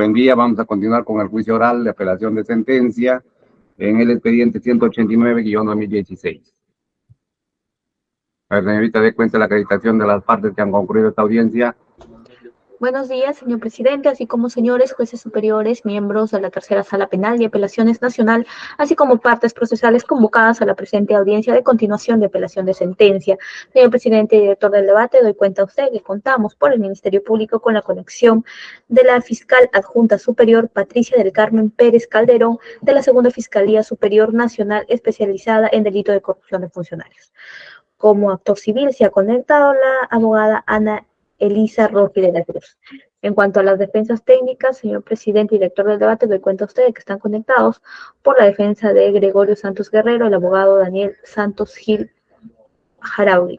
Buen día, vamos a continuar con el juicio oral de apelación de sentencia en el expediente 189-2016. A ver, señorita, dé cuenta de la acreditación de las partes que han concluido esta audiencia. Buenos días, señor presidente, así como señores jueces superiores, miembros de la Tercera Sala Penal de Apelaciones Nacional, así como partes procesales convocadas a la presente audiencia de continuación de apelación de sentencia. Señor presidente y director del debate, doy cuenta a usted que contamos por el Ministerio Público con la conexión de la fiscal adjunta superior Patricia del Carmen Pérez Calderón de la Segunda Fiscalía Superior Nacional especializada en delito de corrupción de funcionarios. Como actor civil se ha conectado la abogada Ana Elisa Roque de la Cruz. En cuanto a las defensas técnicas, señor presidente y director del debate, doy cuenta a ustedes que están conectados por la defensa de Gregorio Santos Guerrero, el abogado Daniel Santos Gil Jarauri.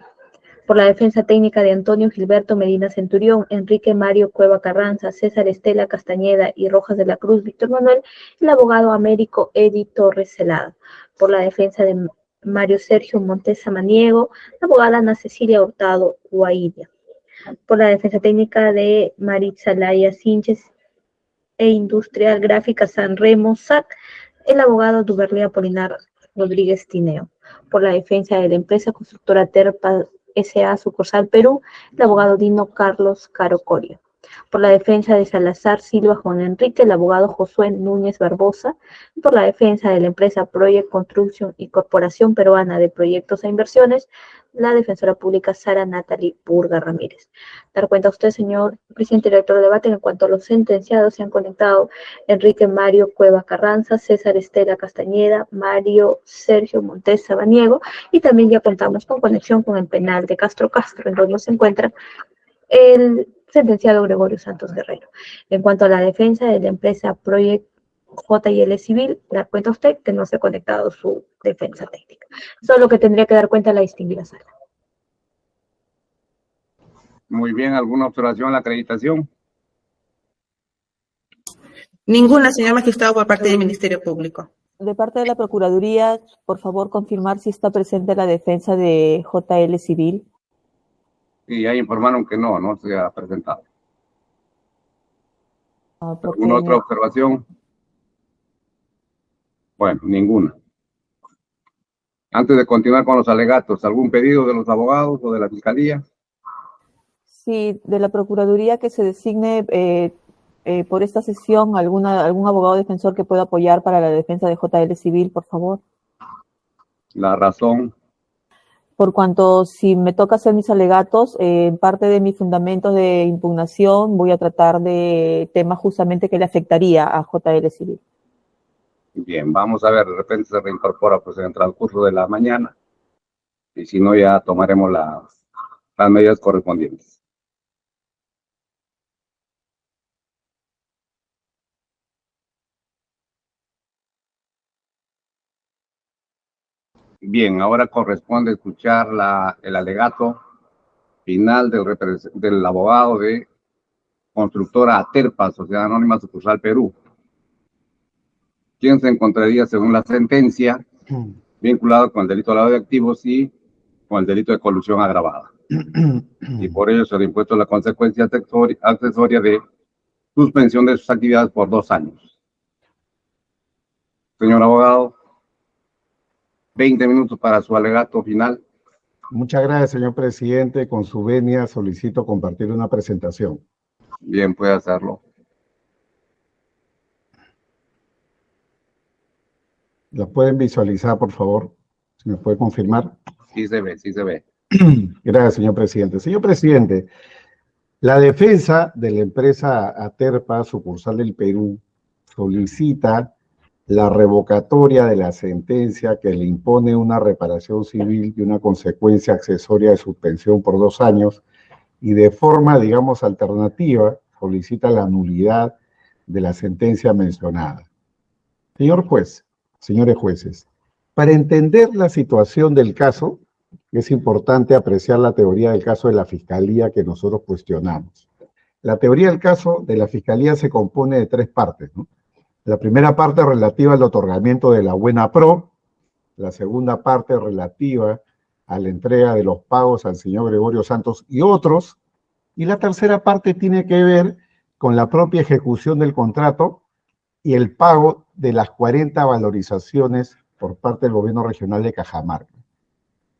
Por la defensa técnica de Antonio Gilberto Medina Centurión, Enrique Mario Cueva Carranza, César Estela Castañeda y Rojas de la Cruz, Víctor Manuel, el abogado Américo Edi Torres Celada. Por la defensa de Mario Sergio Montes Samaniego, la abogada Ana Cecilia Hurtado Guaidia. Por la defensa técnica de Maritza Laia Sinches e Industrial Gráfica San Remo SAC, el abogado Duberlé Apolinar Rodríguez Tineo. Por la defensa de la empresa constructora Terpa S.A. Sucursal Perú, el abogado Dino Carlos Caro Coria. Por la defensa de Salazar Silva Juan Enrique, el abogado Josué Núñez Barbosa. Por la defensa de la empresa Project Construction y Corporación Peruana de Proyectos e Inversiones, la defensora pública Sara Natalie Burga Ramírez. Dar cuenta a usted, señor presidente y director del debate, en cuanto a los sentenciados se han conectado Enrique Mario Cueva Carranza, César Estela Castañeda, Mario Sergio Montes Sabaniego, y también ya contamos con conexión con el penal de Castro Castro, en donde se encuentra el sentenciado Gregorio Santos Guerrero. En cuanto a la defensa de la empresa Project JL Civil, dar cuenta a usted que no se ha conectado su defensa técnica. Solo que tendría que dar cuenta a la distinguida sala. Muy bien, ¿alguna observación a la acreditación? Ninguna, señor magistrado, por parte del Ministerio Público. De parte de la Procuraduría, por favor, confirmar si está presente la defensa de JL Civil. Sí, ya informaron que no se ha presentado. ¿Alguna otra observación? Bueno, ninguna. Antes de continuar con los alegatos, ¿algún pedido de los abogados o de la Fiscalía? Sí, de la Procuraduría que se designe por esta sesión algún abogado defensor que pueda apoyar para la defensa de JL Civil, por favor. La razón. Por cuanto si me toca hacer mis alegatos, en parte de mis fundamentos de impugnación voy a tratar de temas justamente que le afectaría a JL Civil. Bien, vamos a ver, de repente se reincorpora pues en el transcurso de la mañana y si no ya tomaremos las medidas correspondientes. Bien, ahora corresponde escuchar el alegato final del abogado de constructora Aterpa, Sociedad Anónima Sucursal Perú, quien se encontraría, según la sentencia, vinculado con el delito de lavado de activos y con el delito de colusión agravada. Y por ello se le ha impuesto la consecuencia accesoria de suspensión de sus actividades por 2 años. Señor abogado, 20 minutos para su alegato final. Muchas gracias, señor presidente. Con su venia solicito compartir una presentación. Bien, puede hacerlo. ¿La pueden visualizar, por favor? ¿Se me puede confirmar? Sí se ve, sí se ve. Gracias, señor presidente. Señor presidente, la defensa de la empresa Aterpa, sucursal del Perú, solicita la revocatoria de la sentencia que le impone una reparación civil y una consecuencia accesoria de suspensión por 2 años y de forma, digamos, alternativa, solicita la nulidad de la sentencia mencionada. Señor juez, señores jueces, para entender la situación del caso, es importante apreciar la teoría del caso de la Fiscalía que nosotros cuestionamos. La teoría del caso de la Fiscalía se compone de 3 partes, ¿no? La primera parte relativa al otorgamiento de la buena pro, la segunda parte relativa a la entrega de los pagos al señor Gregorio Santos y otros, y la tercera parte tiene que ver con la propia ejecución del contrato y el pago de las 40 valorizaciones por parte del gobierno regional de Cajamarca.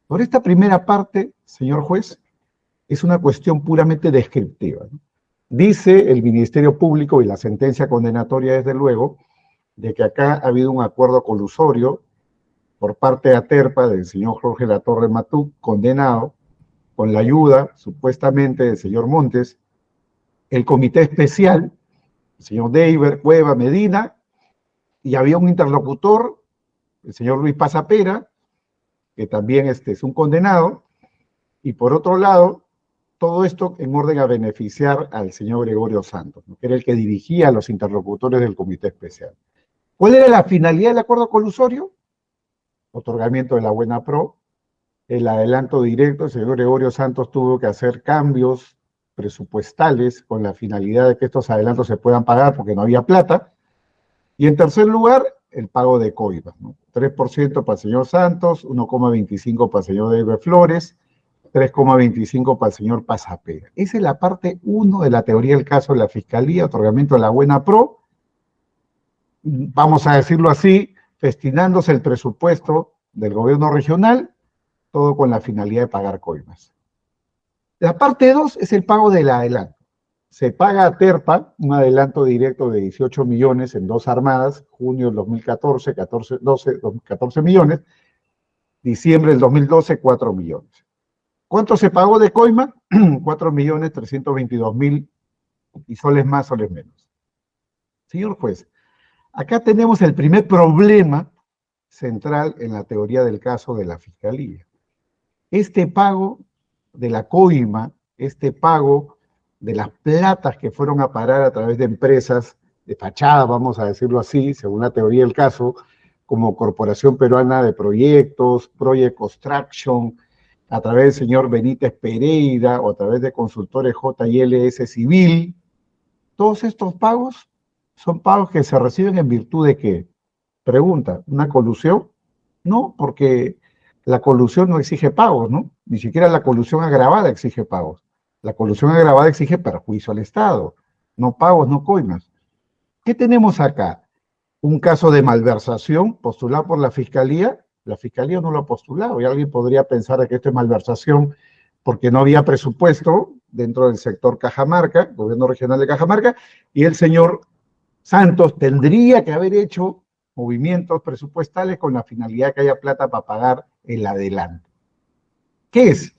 Por esta primera parte, señor juez, es una cuestión puramente descriptiva, ¿no? Dice el Ministerio Público y la sentencia condenatoria, desde luego, de que acá ha habido un acuerdo colusorio por parte de Aterpa, del señor Jorge Latorre Matú, condenado, con la ayuda, supuestamente, del señor Montes, el comité especial, el señor Deiber, Cueva, Medina, y había un interlocutor, el señor Luis Pasapera, que también es un condenado, y por otro lado, todo esto en orden a beneficiar al señor Gregorio Santos, ¿no?, que era el que dirigía a los interlocutores del comité especial. ¿Cuál era la finalidad del acuerdo colusorio? Otorgamiento de la buena pro, el adelanto directo. El señor Gregorio Santos tuvo que hacer cambios presupuestales con la finalidad de que estos adelantos se puedan pagar porque no había plata. Y en tercer lugar, el pago de coimas, ¿no? 3% para el señor Santos, 1,25 para el señor David Flores, 3,25 para el señor Pasapera. Esa es la parte 1 de la teoría del caso de la Fiscalía, otorgamiento de la buena pro, vamos a decirlo así, destinándose el presupuesto del gobierno regional, todo con la finalidad de pagar coimas. La parte 2 es el pago del adelanto. Se paga a Terpa un adelanto directo de 18 millones en 2 armadas, junio del 2014, 14 millones, diciembre del 2012, 4 millones. ¿Cuánto se pagó de coima? 4.322.000 y soles más, soles menos. Señor juez, acá tenemos el primer problema central en la teoría del caso de la Fiscalía. Este pago de la coima, este pago de las platas que fueron a parar a través de empresas de fachada, vamos a decirlo así, según la teoría del caso, como Corporación Peruana de Proyectos, Project Construction, a través del señor Benítez Pereira o a través de consultores JLS Civil, todos estos pagos son pagos que se reciben en virtud de ¿qué? Pregunta, ¿una colusión? No, porque la colusión no exige pagos, ¿no? Ni siquiera la colusión agravada exige pagos. La colusión agravada exige perjuicio al Estado, no pagos, no coimas. ¿Qué tenemos acá? Un caso de malversación postulado por la Fiscalía. La Fiscalía no lo ha postulado y alguien podría pensar que esto es malversación porque no había presupuesto dentro del sector Cajamarca, gobierno regional de Cajamarca, y el señor Santos tendría que haber hecho movimientos presupuestales con la finalidad de que haya plata para pagar el adelanto. ¿Qué es?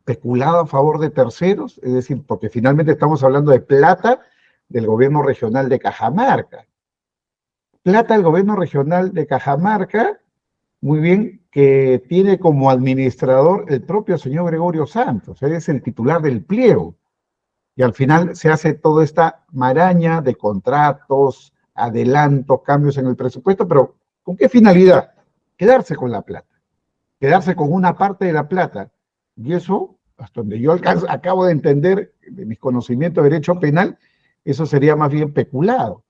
Peculado a favor de terceros, es decir, porque finalmente estamos hablando de plata del gobierno regional de Cajamarca. Plata del gobierno regional de Cajamarca, muy bien, que tiene como administrador el propio señor Gregorio Santos, él es el titular del pliego. Y al final se hace toda esta maraña de contratos, adelantos, cambios en el presupuesto, pero ¿con qué finalidad? Quedarse con la plata, quedarse con una parte de la plata. Y eso, hasta donde yo acabo de entender de mis conocimientos de derecho penal, eso sería más bien peculado.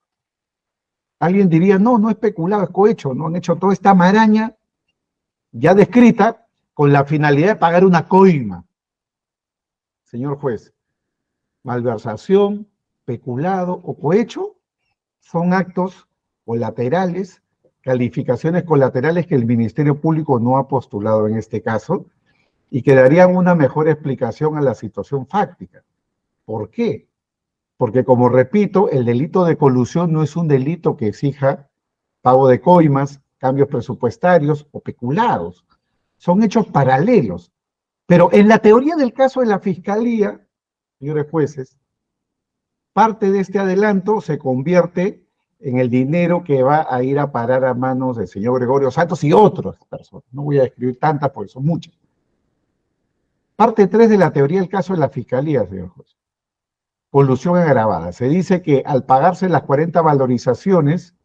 Alguien diría, no, no es peculado, es cohecho, no han hecho toda esta maraña ya descrita con la finalidad de pagar una coima. Señor juez, malversación, peculado o cohecho son actos colaterales, calificaciones colaterales que el Ministerio Público no ha postulado en este caso y que darían una mejor explicación a la situación fáctica. ¿Por qué? Porque, como repito, el delito de colusión no es un delito que exija pago de coimas, cambios presupuestarios o peculados. Son hechos paralelos. Pero en la teoría del caso de la Fiscalía, señores jueces, parte de este adelanto se convierte en el dinero que va a ir a parar a manos del señor Gregorio Santos y otras personas. No voy a describir tantas porque son muchas. Parte 3 de la teoría del caso de la Fiscalía, señor juez. Colusión agravada. Se dice que al pagarse las 40 valorizaciones,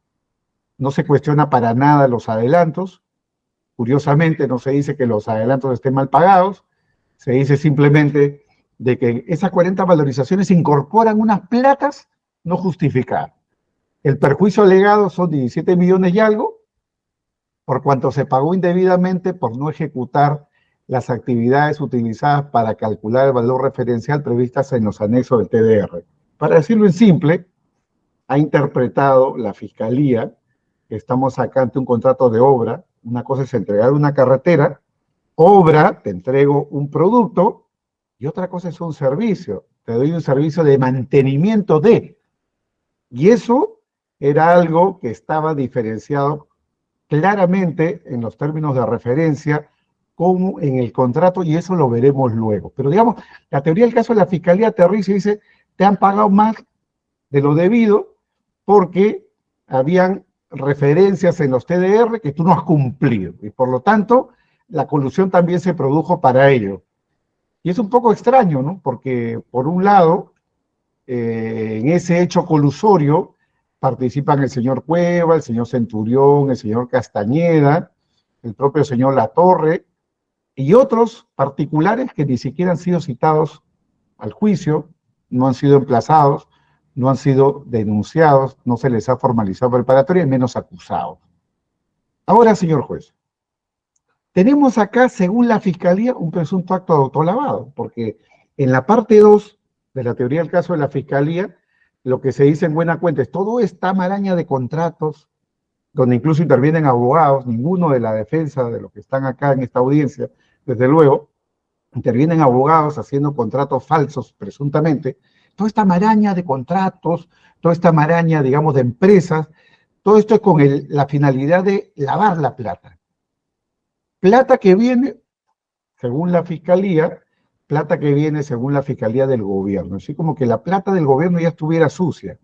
no se cuestiona para nada los adelantos. Curiosamente, no se dice que los adelantos estén mal pagados. Se dice simplemente de que esas 40 valorizaciones incorporan unas platas no justificadas. El perjuicio alegado son 17 millones y algo, por cuanto se pagó indebidamente por no ejecutar las actividades utilizadas para calcular el valor referencial previstas en los anexos del TDR. Para decirlo en simple, ha interpretado la Fiscalía que estamos acá ante un contrato de obra. Una cosa es entregar una carretera, obra, te entrego un producto, y otra cosa es un servicio. Te doy un servicio de mantenimiento de. Y eso era algo que estaba diferenciado claramente en los términos de referencia como en el contrato, y eso lo veremos luego. Pero digamos, la teoría del caso de la Fiscalía aterriza y dice, te han pagado más de lo debido porque habían referencias en los TDR que tú no has cumplido, y por lo tanto, la colusión también se produjo para ello. Y es un poco extraño, ¿no? Porque, por un lado, en ese hecho colusorio participan el señor Cueva, el señor Centurión, el señor Castañeda, el propio señor Latorre, y otros particulares que ni siquiera han sido citados al juicio, no han sido emplazados, no han sido denunciados, no se les ha formalizado preparatoria, y menos acusados. Ahora, señor juez, tenemos acá, según la Fiscalía, un presunto acto de autolavado, porque en la parte 2 de la teoría del caso de la Fiscalía, lo que se dice en buena cuenta es toda esta maraña de contratos, donde incluso intervienen abogados, ninguno de la defensa de los que están acá en esta audiencia, desde luego, intervienen abogados haciendo contratos falsos, presuntamente, toda esta maraña de contratos, toda esta maraña, digamos, de empresas, todo esto es con la finalidad de lavar la plata. Plata que viene, según la Fiscalía, plata que viene según la Fiscalía del gobierno. Así como que la plata del gobierno ya estuviera sucia.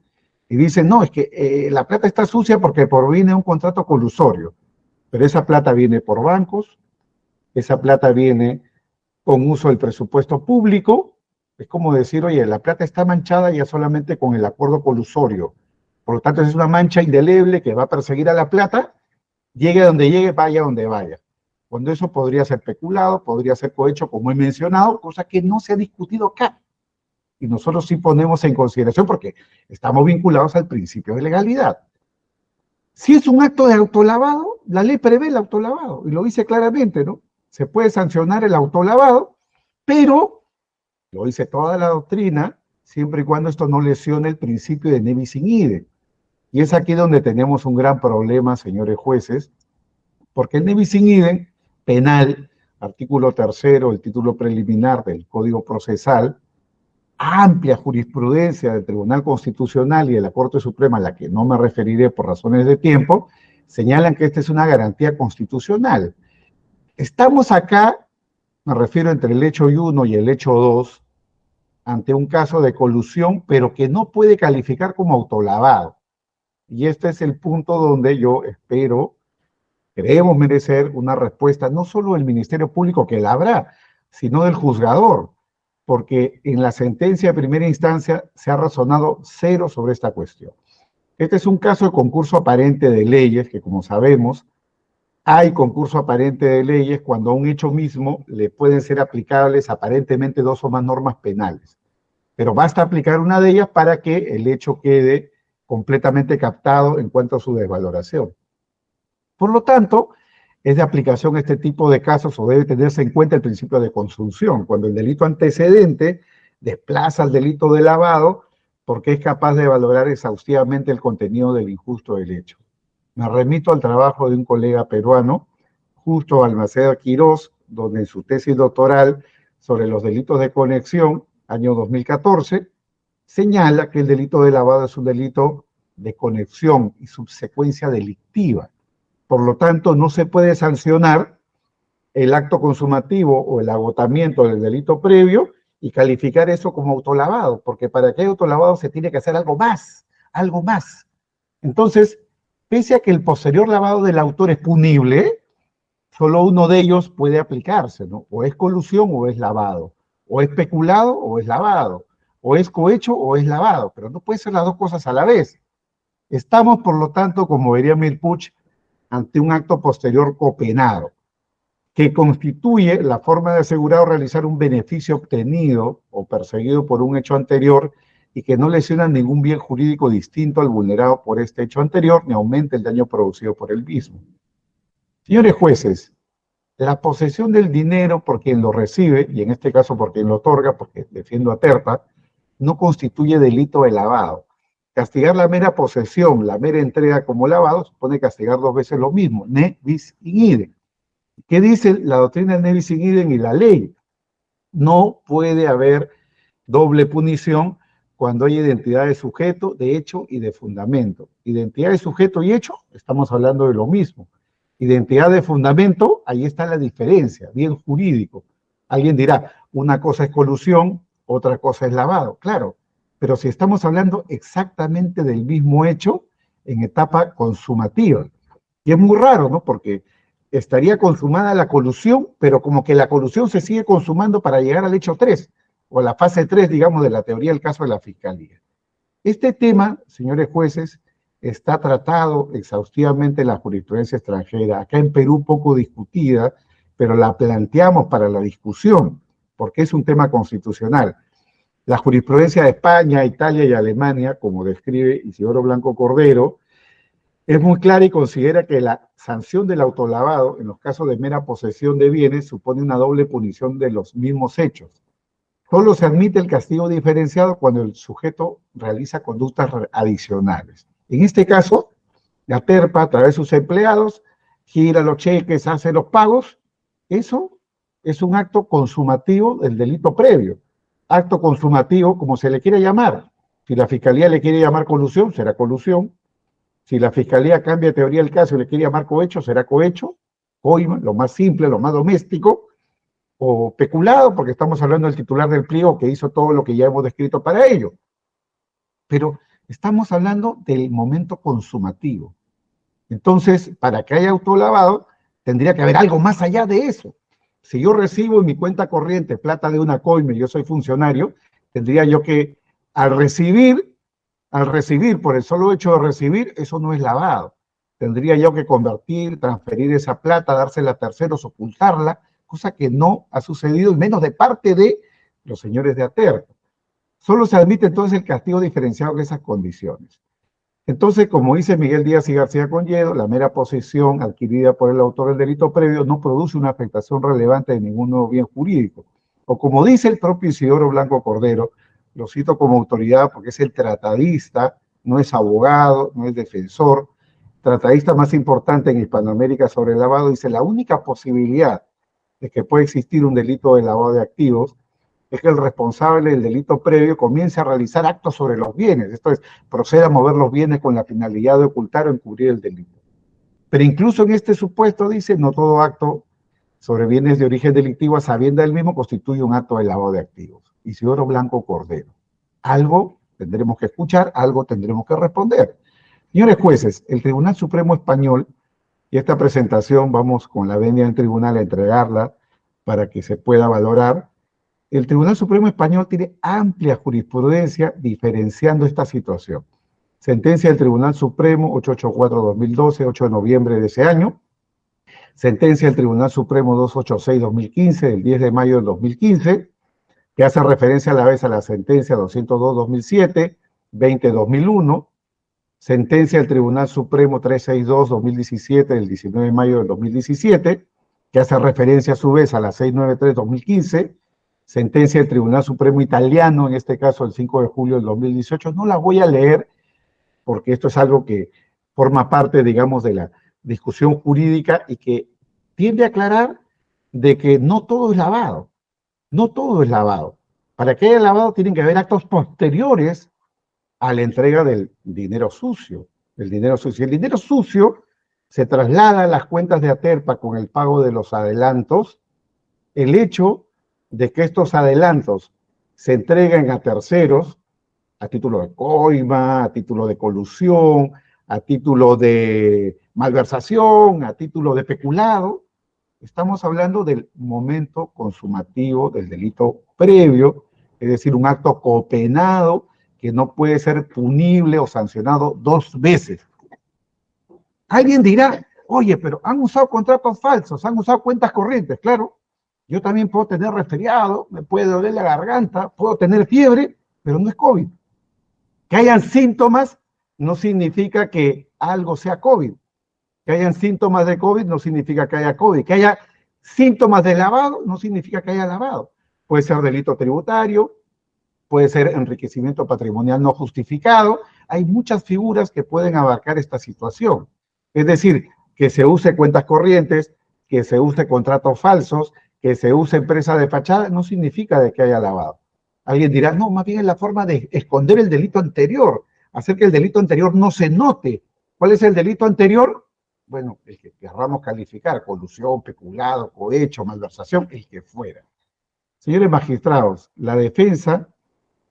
Y dicen, no, es que la plata está sucia porque proviene de un contrato colusorio. Pero esa plata viene por bancos, esa plata viene con uso del presupuesto público. Es como decir, oye, la plata está manchada ya solamente con el acuerdo colusorio. Por lo tanto, es una mancha indeleble que va a perseguir a la plata, llegue a donde llegue, vaya donde vaya. Cuando eso podría ser peculado, podría ser cohecho, como he mencionado, cosa que no se ha discutido acá. Y nosotros sí ponemos en consideración porque estamos vinculados al principio de legalidad. Si es un acto de autolavado, la ley prevé el autolavado, y lo dice claramente, ¿no? Se puede sancionar el autolavado, pero, lo dice toda la doctrina, siempre y cuando esto no lesione el principio de ne bis in idem. Y es aquí donde tenemos un gran problema, señores jueces, porque el ne bis in idem penal, artículo 3, el título preliminar del Código Procesal, amplia jurisprudencia del Tribunal Constitucional y de la Corte Suprema, a la que no me referiré por razones de tiempo, señalan que esta es una garantía constitucional. Estamos acá, me refiero entre el hecho 1 y el hecho 2, ante un caso de colusión, pero que no puede calificar como autolavado. Y este es el punto donde yo espero, creemos merecer una respuesta, no solo del Ministerio Público, que la habrá, sino del juzgador, porque en la sentencia de primera instancia se ha razonado cero sobre esta cuestión. Este es un caso de concurso aparente de leyes, que como sabemos, hay concurso aparente de leyes cuando a un hecho mismo le pueden ser aplicables aparentemente 2 o más normas penales. Pero basta aplicar una de ellas para que el hecho quede completamente captado en cuanto a su desvaloración. Por lo tanto, es de aplicación este tipo de casos, o debe tenerse en cuenta el principio de consunción, cuando el delito antecedente desplaza al delito de lavado porque es capaz de valorar exhaustivamente el contenido del injusto del hecho. Me remito al trabajo de un colega peruano, Justo Balmaceda Quirós, donde en su tesis doctoral sobre los delitos de conexión, año 2014, señala que el delito de lavado es un delito de conexión y subsecuencia delictiva. Por lo tanto, no se puede sancionar el acto consumativo o el agotamiento del delito previo y calificar eso como autolavado, porque para que haya autolavado se tiene que hacer algo más, algo más. Entonces, pese a que el posterior lavado del autor es punible, solo uno de ellos puede aplicarse, ¿no? O es colusión o es lavado, o es peculado o es lavado, o es cohecho o es lavado, pero no puede ser las dos cosas a la vez. Estamos, por lo tanto, como diría Mirpuch, ante un acto posterior copenado, que constituye la forma de asegurar o realizar un beneficio obtenido o perseguido por un hecho anterior y que no lesiona ningún bien jurídico distinto al vulnerado por este hecho anterior, ni aumenta el daño producido por el mismo. Señores jueces, la posesión del dinero por quien lo recibe, y en este caso por quien lo otorga, porque defiendo a Terpa, no constituye delito de lavado. Castigar la mera posesión, la mera entrega como lavado, supone castigar 2 veces lo mismo, ne bis in idem. ¿Qué dice la doctrina de ne bis in idem y la ley? No puede haber doble punición cuando hay identidad de sujeto, de hecho y de fundamento. Identidad de sujeto y hecho, estamos hablando de lo mismo. Identidad de fundamento, ahí está la diferencia, bien jurídico. Alguien dirá, una cosa es colusión, otra cosa es lavado. Claro, pero si estamos hablando exactamente del mismo hecho en etapa consumativa. Y es muy raro, ¿no? Porque estaría consumada la colusión, pero como que la colusión se sigue consumando para llegar al hecho 3, o la fase 3, digamos, de la teoría del caso de la Fiscalía. Este tema, señores jueces, está tratado exhaustivamente en la jurisprudencia extranjera, acá en Perú poco discutida, pero la planteamos para la discusión, porque es un tema constitucional. La jurisprudencia de España, Italia y Alemania, como describe Isidoro Blanco Cordero, es muy clara y considera que la sanción del autolavado, en los casos de mera posesión de bienes, supone una doble punición de los mismos hechos. Solo se admite el castigo diferenciado cuando el sujeto realiza conductas adicionales. En este caso, la Terpa, a través de sus empleados, gira los cheques, hace los pagos. Eso es un acto consumativo del delito previo. Acto consumativo, como se le quiere llamar. Si la Fiscalía le quiere llamar colusión, será colusión. Si la Fiscalía cambia de teoría del caso y le quiere llamar cohecho, será cohecho. Coima, lo más simple, lo más doméstico. O peculado, porque estamos hablando del titular del pliego que hizo todo lo que ya hemos descrito para ello. Pero estamos hablando del momento consumativo. Entonces, para que haya autolavado, tendría que haber algo más allá de eso. Si yo recibo en mi cuenta corriente plata de una coima y yo soy funcionario, tendría yo que, al recibir, por el solo hecho de recibir, eso no es lavado. Tendría yo que convertir, transferir esa plata, dársela a terceros, ocultarla, cosa que no ha sucedido, y menos de parte de los señores de Aterpa. Solo se admite entonces el castigo diferenciado en esas condiciones. Entonces, como dice Miguel Díaz y García Conyedo, la mera posesión adquirida por el autor del delito previo no produce una afectación relevante de ningún nuevo bien jurídico. O como dice el propio Isidoro Blanco Cordero, lo cito como autoridad porque es el tratadista, no es abogado, no es defensor, tratadista más importante en Hispanoamérica sobre el lavado, dice, la única posibilidad de que puede existir un delito de lavado de activos es que el responsable del delito previo comience a realizar actos sobre los bienes, esto es, proceda a mover los bienes con la finalidad de ocultar o encubrir el delito. Pero incluso en este supuesto dice, no todo acto sobre bienes de origen delictivo a sabienda del mismo constituye un acto de lavado de activos. Isidoro Blanco Cordero. Algo tendremos que escuchar, algo tendremos que responder. Señores jueces, el Tribunal Supremo Español, y esta presentación vamos con la venia del tribunal a entregarla para que se pueda valorar. El Tribunal Supremo Español tiene amplia jurisprudencia diferenciando esta situación. Sentencia del Tribunal Supremo 884-2012, 8 de noviembre de ese año. Sentencia del Tribunal Supremo 286-2015, del 10 de mayo del 2015, que hace referencia a la vez a la sentencia 202-2007, 20-2001. Sentencia del Tribunal Supremo 362-2017, del 19 de mayo del 2017, que hace referencia a su vez a la 693-2015, sentencia del Tribunal Supremo Italiano, en este caso el 5 de julio del 2018. No la voy a leer porque esto es algo que forma parte, digamos, de la discusión jurídica y que tiende a aclarar de que no todo es lavado, no todo es lavado. Para que haya lavado tienen que haber actos posteriores a la entrega del dinero sucio. El dinero sucio se traslada a las cuentas de Aterpa con el pago de los adelantos. El hecho de que estos adelantos se entreguen a terceros, a título de coima, a título de colusión, a título de malversación, a título de peculado, estamos hablando del momento consumativo del delito previo, es decir, un acto copenado que no puede ser punible o sancionado 2 veces. Alguien dirá, oye, pero han usado contratos falsos, han usado cuentas corrientes. Claro, yo también puedo tener resfriado, me puede doler la garganta, puedo tener fiebre, pero no es COVID. Que hayan síntomas no significa que algo sea COVID. Que hayan síntomas de COVID no significa que haya COVID. Que haya síntomas de lavado no significa que haya lavado. Puede ser delito tributario, puede ser enriquecimiento patrimonial no justificado. Hay muchas figuras que pueden abarcar esta situación. Es decir, que se use cuentas corrientes, que se use contratos falsos, que se use empresa de fachada, no significa de que haya lavado. Alguien dirá, no, más bien es la forma de esconder el delito anterior, hacer que el delito anterior no se note. ¿Cuál es el delito anterior? Bueno, el que querramos calificar, colusión, peculado, cohecho, malversación, el que fuera. Señores magistrados, la defensa,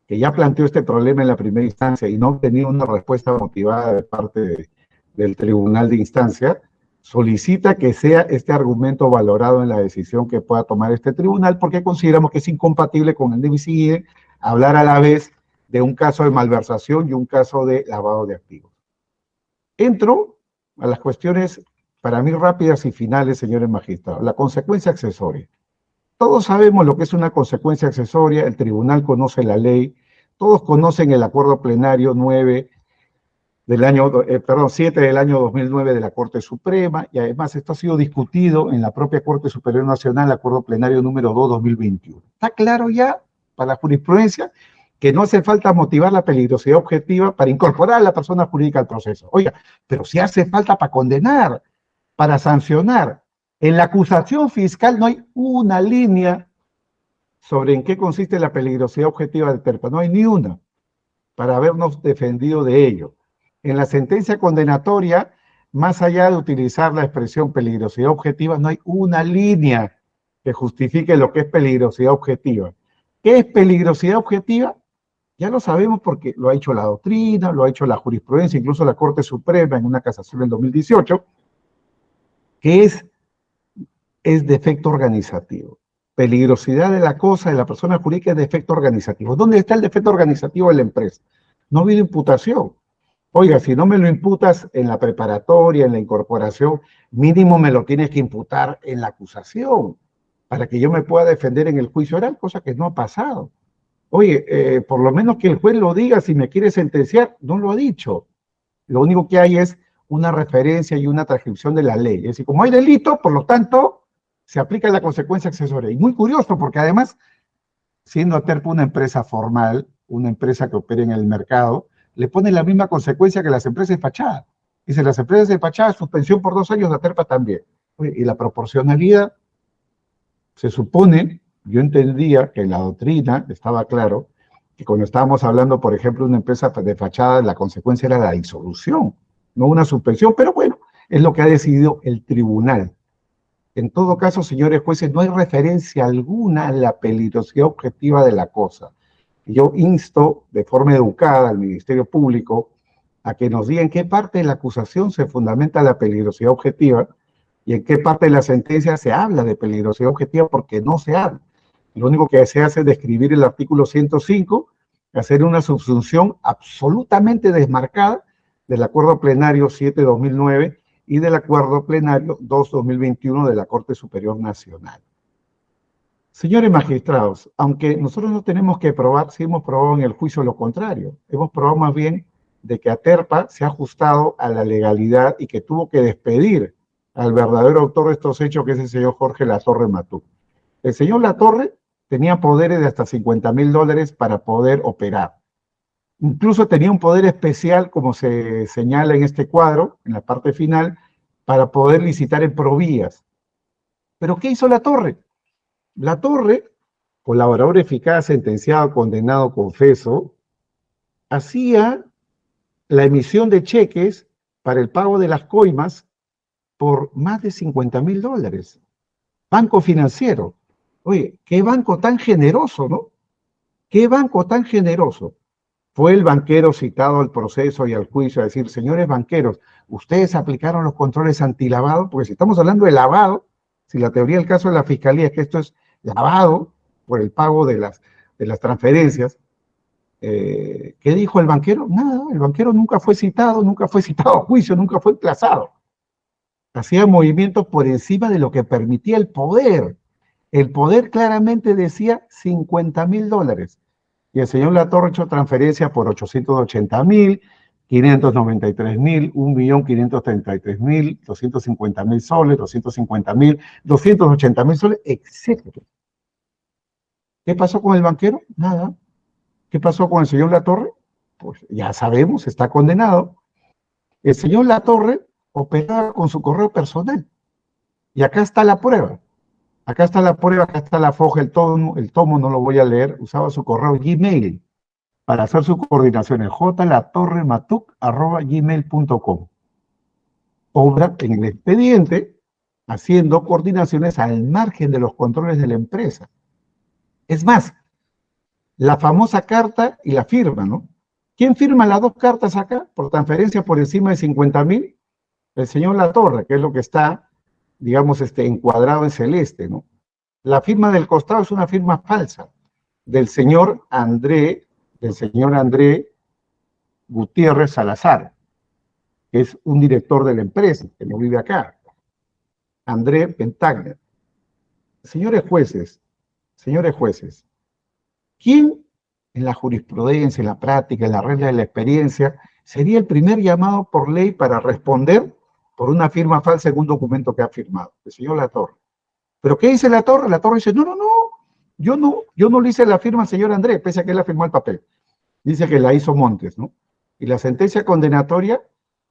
que ya planteó este problema en la primera instancia y no ha obtenido una respuesta motivada de parte del tribunal de instancia, solicita que sea este argumento valorado en la decisión que pueda tomar este tribunal, porque consideramos que es incompatible con el deber ser hablar a la vez de un caso de malversación y un caso de lavado de activos. Entro a las cuestiones, para mí, rápidas y finales, señores magistrados. La consecuencia accesoria. Todos sabemos lo que es una consecuencia accesoria, el tribunal conoce la ley, todos conocen el acuerdo plenario 7 del año 2009 de la Corte Suprema, y además esto ha sido discutido en la propia Corte Superior Nacional, acuerdo plenario número 2/2021. Está claro ya para la jurisprudencia que no hace falta motivar la peligrosidad objetiva para incorporar a la persona jurídica al proceso. Oiga, pero sí hace falta para condenar, para sancionar. En la acusación fiscal no hay una línea sobre en qué consiste la peligrosidad objetiva de TERPA, no hay ni una, para habernos defendido de ello. En la sentencia condenatoria, más allá de utilizar la expresión peligrosidad objetiva, no hay una línea que justifique lo que es peligrosidad objetiva. ¿Qué es peligrosidad objetiva? Ya lo sabemos porque lo ha hecho la doctrina, lo ha hecho la jurisprudencia, incluso la Corte Suprema en una casación en 2018, que es defecto organizativo. Peligrosidad de la cosa de la persona jurídica es defecto organizativo. ¿Dónde está el defecto organizativo de la empresa? No ha habido imputación. Oiga, si no me lo imputas en la preparatoria, en la incorporación, mínimo me lo tienes que imputar en la acusación para que yo me pueda defender en el juicio oral, cosa que no ha pasado. Oye, por lo menos que el juez lo diga si me quiere sentenciar, no lo ha dicho. Lo único que hay es una referencia y una transcripción de la ley. Es decir, como hay delito, por lo tanto, se aplica la consecuencia accesoria. Y muy curioso, porque además, siendo TERPA una empresa formal, una empresa que opera en el mercado, le pone la misma consecuencia que las empresas de fachada. Dice, las empresas de fachada, suspensión por 2 años, la TERPA también. Oye, y la proporcionalidad, se supone, yo entendía que en la doctrina estaba claro que cuando estábamos hablando, por ejemplo, de una empresa de fachada, la consecuencia era la disolución, no una suspensión, pero bueno, es lo que ha decidido el tribunal. En todo caso, señores jueces, no hay referencia alguna a la peligrosidad objetiva de la cosa. Yo insto de forma educada al Ministerio Público a que nos diga en qué parte de la acusación se fundamenta la peligrosidad objetiva y en qué parte de la sentencia se habla de peligrosidad objetiva, porque no se habla. Lo único que se hace es describir el artículo 105, hacer una subsunción absolutamente desmarcada del acuerdo plenario 7/2009 y del acuerdo plenario 2/2021 de la Corte Superior Nacional. Señores magistrados, aunque nosotros no tenemos que probar, sí hemos probado en el juicio lo contrario. Hemos probado más bien de que ATERPA se ha ajustado a la legalidad y que tuvo que despedir al verdadero autor de estos hechos, que es el señor Jorge Latorre Matú. El señor Latorre tenía poderes de hasta $50,000 para poder operar. Incluso tenía un poder especial, como se señala en este cuadro, en la parte final, para poder licitar en provías. ¿Pero qué hizo Latorre? Latorre, colaborador eficaz, sentenciado, condenado, confeso, hacía la emisión de cheques para el pago de las coimas por más de $50,000. Banco financiero. Oye, qué banco tan generoso, ¿no? Qué banco tan generoso. Fue el banquero citado al proceso y al juicio a decir, señores banqueros, ustedes aplicaron los controles antilavado, porque si estamos hablando de lavado, si la teoría del caso de la fiscalía es que esto es lavado por el pago de las transferencias, ¿qué dijo el banquero? Nada, el banquero nunca fue citado a juicio, nunca fue emplazado. Hacía movimientos por encima de lo que permitía el poder. El poder claramente decía $50,000. Y el señor Latorre echó transferencia por 880,000, 593,000, 1,533,000, 250,000 soles, 250,000, 280,000 soles, etc. ¿Qué pasó con el banquero? Nada. ¿Qué pasó con el señor Latorre? Pues ya sabemos, está condenado. El señor Latorre operaba con su correo personal. Y acá está la prueba. Acá está la prueba, acá está la foja, el tomo no lo voy a leer. Usaba su correo Gmail para hacer sus coordinaciones. jlatorrematuk@gmail.com. Obra en el expediente haciendo coordinaciones al margen de los controles de la empresa. Es más, la famosa carta y la firma, ¿no? ¿Quién firma las dos cartas acá por transferencia por encima de 50.000? El señor Latorre, que es lo que está, digamos, encuadrado en celeste, ¿no? La firma del costado es una firma falsa del señor André Gutiérrez Salazar, que es un director de la empresa, que no vive acá. André Pentagner. Señores jueces, ¿quién en la jurisprudencia, en la práctica, en la regla de la experiencia, sería el primer llamado por ley para responder por una firma falsa en un documento que ha firmado? El señor Latorre. ¿Pero qué dice Latorre? Latorre dice, no, yo no le hice la firma al señor Andrés, pese a que él la firmó el papel. Dice que la hizo Montes, ¿no? Y la sentencia condenatoria,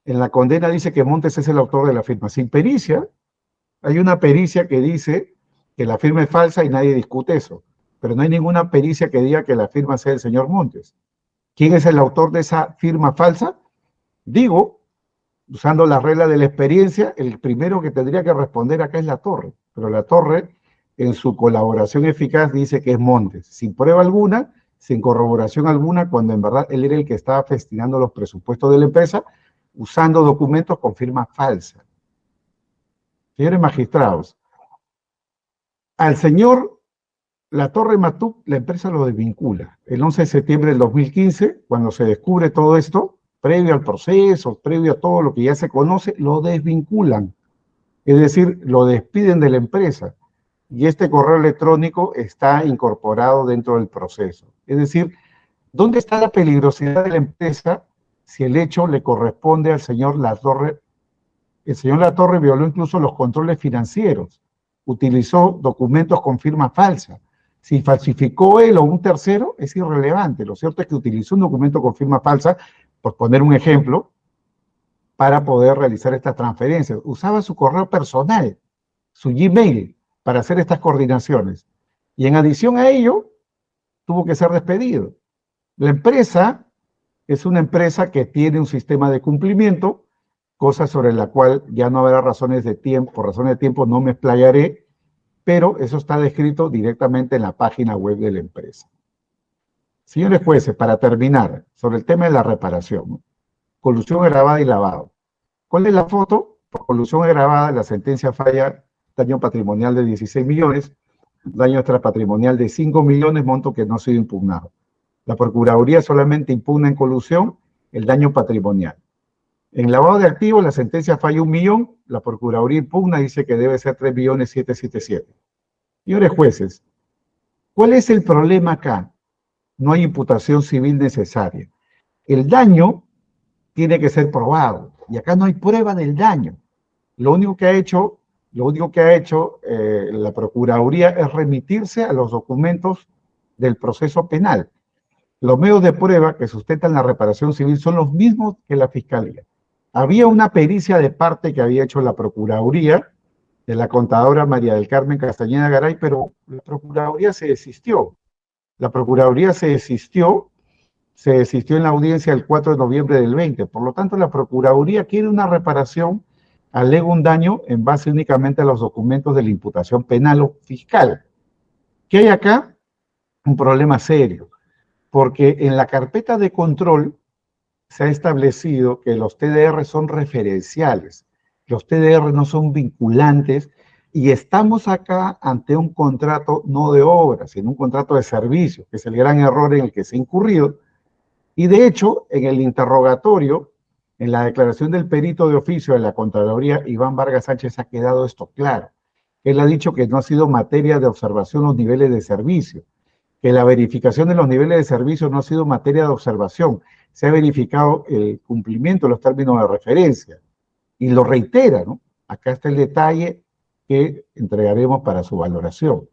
en la condena dice que Montes es el autor de la firma. Sin pericia, hay una pericia que dice que la firma es falsa y nadie discute eso. Pero no hay ninguna pericia que diga que la firma sea el señor Montes. ¿Quién es el autor de esa firma falsa? Digo, usando la regla de la experiencia, el primero que tendría que responder acá es Latorre. Pero Latorre, en su colaboración eficaz, dice que es Montes, sin prueba alguna, sin corroboración alguna, cuando en verdad él era el que estaba festinando los presupuestos de la empresa, usando documentos con firma falsa. Señores magistrados, al señor Latorre Matuk, la empresa lo desvincula. El 11 de septiembre del 2015, cuando se descubre todo esto, previo al proceso, previo a todo lo que ya se conoce, lo desvinculan. Es decir, lo despiden de la empresa. Y este correo electrónico está incorporado dentro del proceso. Es decir, ¿dónde está la peligrosidad de la empresa si el hecho le corresponde al señor Latorre? El señor Latorre violó incluso los controles financieros, utilizó documentos con firma falsa. Si falsificó él o un tercero, es irrelevante. Lo cierto es que utilizó un documento con firma falsa, por poner un ejemplo, para poder realizar estas transferencias. Usaba su correo personal, su Gmail, para hacer estas coordinaciones. Y en adición a ello, tuvo que ser despedido. La empresa es una empresa que tiene un sistema de cumplimiento, cosa sobre la cual ya no habrá razones de tiempo, por razones de tiempo no me explayaré, pero eso está descrito directamente en la página web de la empresa. Señores jueces, para terminar, sobre el tema de la reparación, ¿no? Colusión agravada y lavado. ¿Cuál es la foto? Por colusión agravada, la sentencia falla daño patrimonial de 16 millones, daño extrapatrimonial de 5 millones, monto que no ha sido impugnado. La Procuraduría solamente impugna en colusión el daño patrimonial. En lavado de activos, la sentencia falla 1 millón, la Procuraduría impugna, dice que debe ser 3.777.000. Señores jueces, ¿cuál es el problema acá? No hay imputación civil necesaria. El daño tiene que ser probado, y acá no hay prueba del daño. Lo único que ha hecho la Procuraduría es remitirse a los documentos del proceso penal. Los medios de prueba que sustentan la reparación civil son los mismos que la Fiscalía. Había una pericia de parte que había hecho la Procuraduría, de la contadora María del Carmen Castañeda Garay, pero la Procuraduría se desistió. La Procuraduría se desistió en la audiencia el 4 de noviembre del 20. Por lo tanto, la Procuraduría quiere una reparación, alega un daño en base únicamente a los documentos de la imputación penal o fiscal. ¿Qué hay acá? Un problema serio, porque en la carpeta de control se ha establecido que los TDR son referenciales, los TDR no son vinculantes, y estamos acá ante un contrato no de obra, sino un contrato de servicio, que es el gran error en el que se ha incurrido. Y de hecho, en el interrogatorio, en la declaración del perito de oficio de la Contraloría, Iván Vargas Sánchez, ha quedado esto claro. Él ha dicho que no ha sido materia de observación los niveles de servicio, que la verificación de los niveles de servicio no ha sido materia de observación, se ha verificado el cumplimiento de los términos de referencia, y lo reitera, ¿no? Acá está el detalle que entregaremos para su valoración.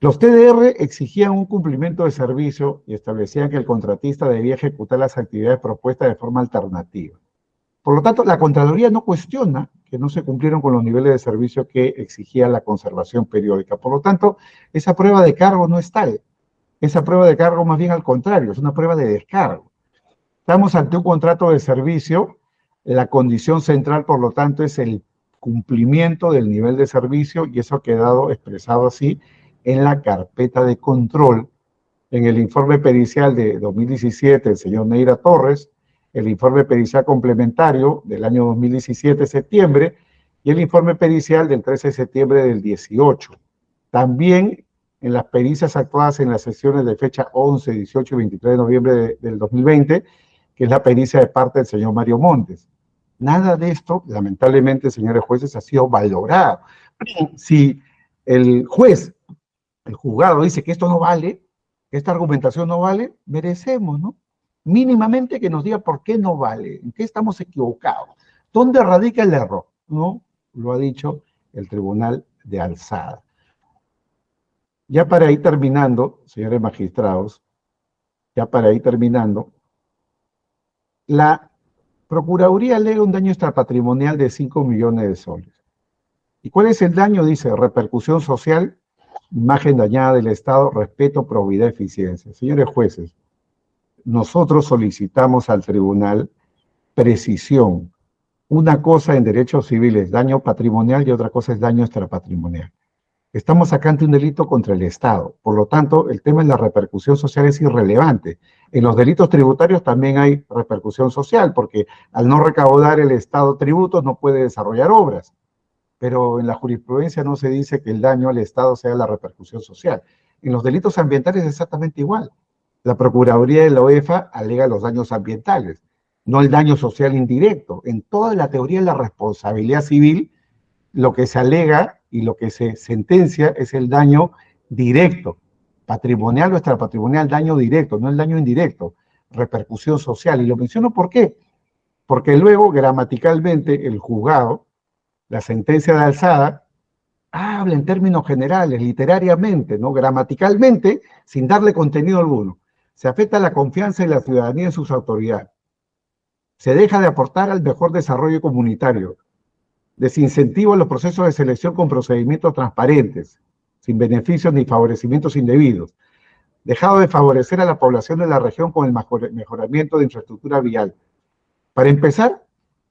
Los TDR exigían un cumplimiento de servicio y establecían que el contratista debía ejecutar las actividades propuestas de forma alternativa. Por lo tanto, la Contraloría no cuestiona que no se cumplieron con los niveles de servicio que exigía la conservación periódica. Por lo tanto, esa prueba de cargo no es tal. Esa prueba de cargo, más bien al contrario, es una prueba de descargo. Estamos ante un contrato de servicio. La condición central, por lo tanto, es el cumplimiento del nivel de servicio, y eso ha quedado expresado así en la carpeta de control, en el informe pericial de 2017 del señor Neira Torres, el informe pericial complementario del año 2017, septiembre, y el informe pericial del 13 de septiembre del 18. También en las pericias actuadas en las sesiones de fecha 11, 18 y 23 de noviembre del 2020, que es la pericia de parte del señor Mario Montes. Nada de esto, lamentablemente, señores jueces, ha sido valorado. Si el juez, el juzgado, dice que esto no vale, que esta argumentación no vale, merecemos, ¿no? Mínimamente que nos diga por qué no vale, en qué estamos equivocados, dónde radica el error. No lo ha dicho el Tribunal de Alzada. Ya para ir terminando, señores magistrados, ya para ir terminando, la Procuraduría alega un daño extrapatrimonial de 5 millones de soles. ¿Y cuál es el daño? Dice, repercusión social, imagen dañada del Estado, respeto, probidad, eficiencia. Señores jueces, nosotros solicitamos al tribunal precisión. Una cosa en derechos civiles es daño patrimonial y otra cosa es daño extrapatrimonial. Estamos sacando un delito contra el Estado. Por lo tanto, el tema de la repercusión social es irrelevante. En los delitos tributarios también hay repercusión social, porque al no recaudar el Estado tributos no puede desarrollar obras. Pero en la jurisprudencia no se dice que el daño al Estado sea la repercusión social. En los delitos ambientales es exactamente igual. La Procuraduría de la OEFA alega los daños ambientales, no el daño social indirecto. En toda la teoría de la responsabilidad civil, lo que se alega y lo que se sentencia es el daño directo, patrimonial o extrapatrimonial, daño directo, no el daño indirecto, repercusión social. Y lo menciono ¿por qué? Porque luego, gramaticalmente, el juzgado, la sentencia de alzada, habla en términos generales, literariamente, ¿no? Gramaticalmente, sin darle contenido alguno. Se afecta la confianza de la ciudadanía en sus autoridades. Se deja de aportar al mejor desarrollo comunitario. Desincentivo a los procesos de selección con procedimientos transparentes, sin beneficios ni favorecimientos indebidos. Dejado de favorecer a la población de la región con el mejoramiento de infraestructura vial. Para empezar,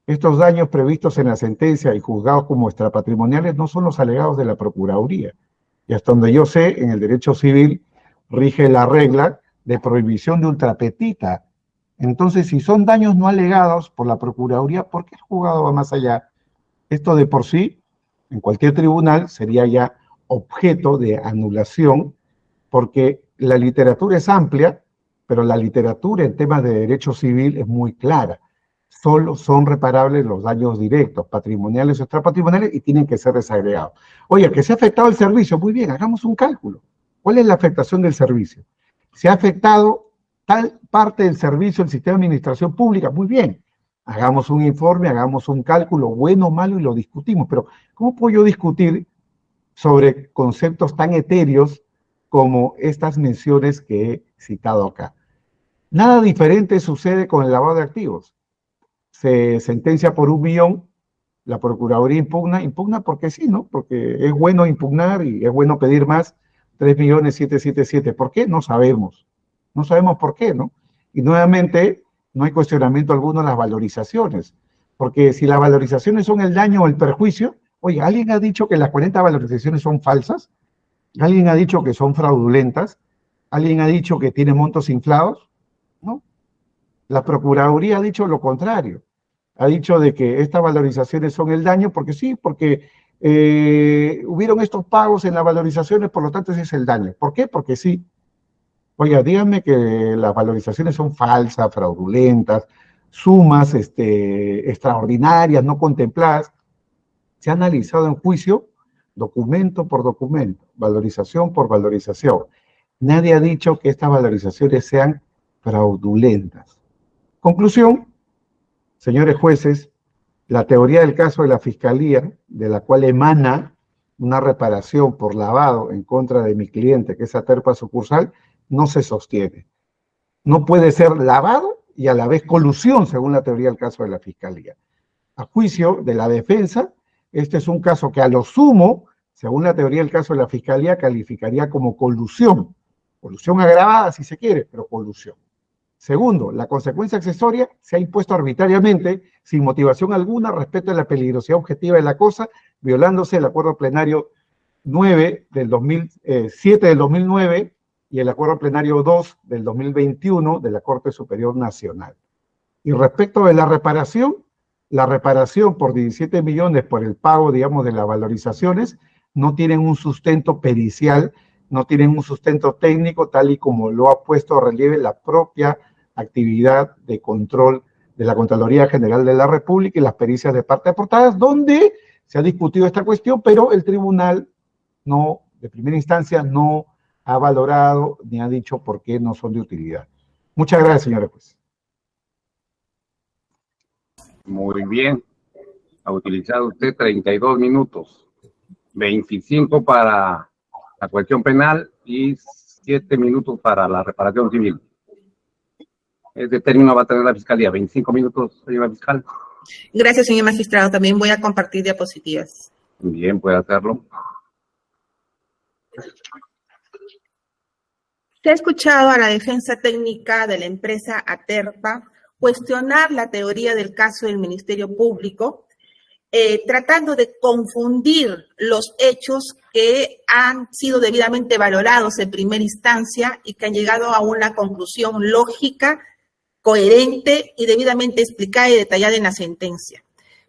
estos daños previstos en la sentencia y juzgados como extrapatrimoniales no son los alegados de la Procuraduría. Y hasta donde yo sé, en el derecho civil rige la regla de prohibición de ultrapetita. Entonces, si son daños no alegados por la Procuraduría, ¿por qué el juzgado va más allá? Esto de por sí, en cualquier tribunal, sería ya objeto de anulación, porque la literatura es amplia, pero la literatura en temas de derecho civil es muy clara. Solo son reparables los daños directos, patrimoniales o extrapatrimoniales, y tienen que ser desagregados. Oye, que se ha afectado el servicio, muy bien, hagamos un cálculo. ¿Cuál es la afectación del servicio? Se ha afectado tal parte del servicio del sistema de administración pública, muy bien. Hagamos un informe, hagamos un cálculo, bueno o malo, y lo discutimos. Pero, ¿cómo puedo yo discutir sobre conceptos tan etéreos como estas menciones que he citado acá? Nada diferente sucede con el lavado de activos. Se sentencia por 1 millón, la Procuraduría impugna porque sí, ¿no? Porque es bueno impugnar y es bueno pedir más, 3.777.000. ¿Por qué? No sabemos. No sabemos por qué, ¿no? Y nuevamente, no hay cuestionamiento alguno en las valorizaciones, porque si las valorizaciones son el daño o el perjuicio, oye, ¿alguien ha dicho que las 40 valorizaciones son falsas? ¿Alguien ha dicho que son fraudulentas? ¿Alguien ha dicho que tiene montos inflados? ¿No? La Procuraduría ha dicho lo contrario. Ha dicho de que estas valorizaciones son el daño, porque sí, porque hubieron estos pagos en las valorizaciones, por lo tanto ese es el daño. ¿Por qué? Porque sí. Oiga, díganme que las valorizaciones son falsas, fraudulentas, sumas extraordinarias, no contempladas. Se ha analizado en juicio documento por documento, valorización por valorización. Nadie ha dicho que estas valorizaciones sean fraudulentas. Conclusión, señores jueces, la teoría del caso de la Fiscalía, de la cual emana una reparación por lavado en contra de mi cliente, que es Aterpa sucursal, no se sostiene. No puede ser lavado y a la vez colusión, según la teoría del caso de la Fiscalía. A juicio de la defensa, este es un caso que a lo sumo, según la teoría del caso de la Fiscalía, calificaría como colusión. Colusión agravada, si se quiere, pero colusión. Segundo, la consecuencia accesoria se ha impuesto arbitrariamente, sin motivación alguna, respecto a la peligrosidad objetiva de la cosa, violándose el acuerdo plenario 9 del 7 del 2009 y el acuerdo plenario 2 del 2021 de la Corte Superior Nacional. Y respecto de la reparación por 17 millones por el pago, digamos, de las valorizaciones, no tienen un sustento pericial, no tienen un sustento técnico, tal y como lo ha puesto a relieve la propia actividad de control de la Contraloría General de la República y las pericias de parte aportadas, donde se ha discutido esta cuestión, pero el tribunal no, de primera instancia, no ha valorado ni ha dicho por qué no son de utilidad. Muchas gracias, señora juez. Muy bien. Ha utilizado usted 32 minutos. 25 para la cuestión penal y 7 minutos para la reparación civil. Este término va a tener la Fiscalía. 25 minutos, señora fiscal. Gracias, señor magistrado. También voy a compartir diapositivas. Bien, puede hacerlo. Se ha escuchado a la defensa técnica de la empresa Aterpa cuestionar la teoría del caso del Ministerio Público, tratando de confundir los hechos que han sido debidamente valorados en primera instancia y que han llegado a una conclusión lógica, coherente y debidamente explicada y detallada en la sentencia.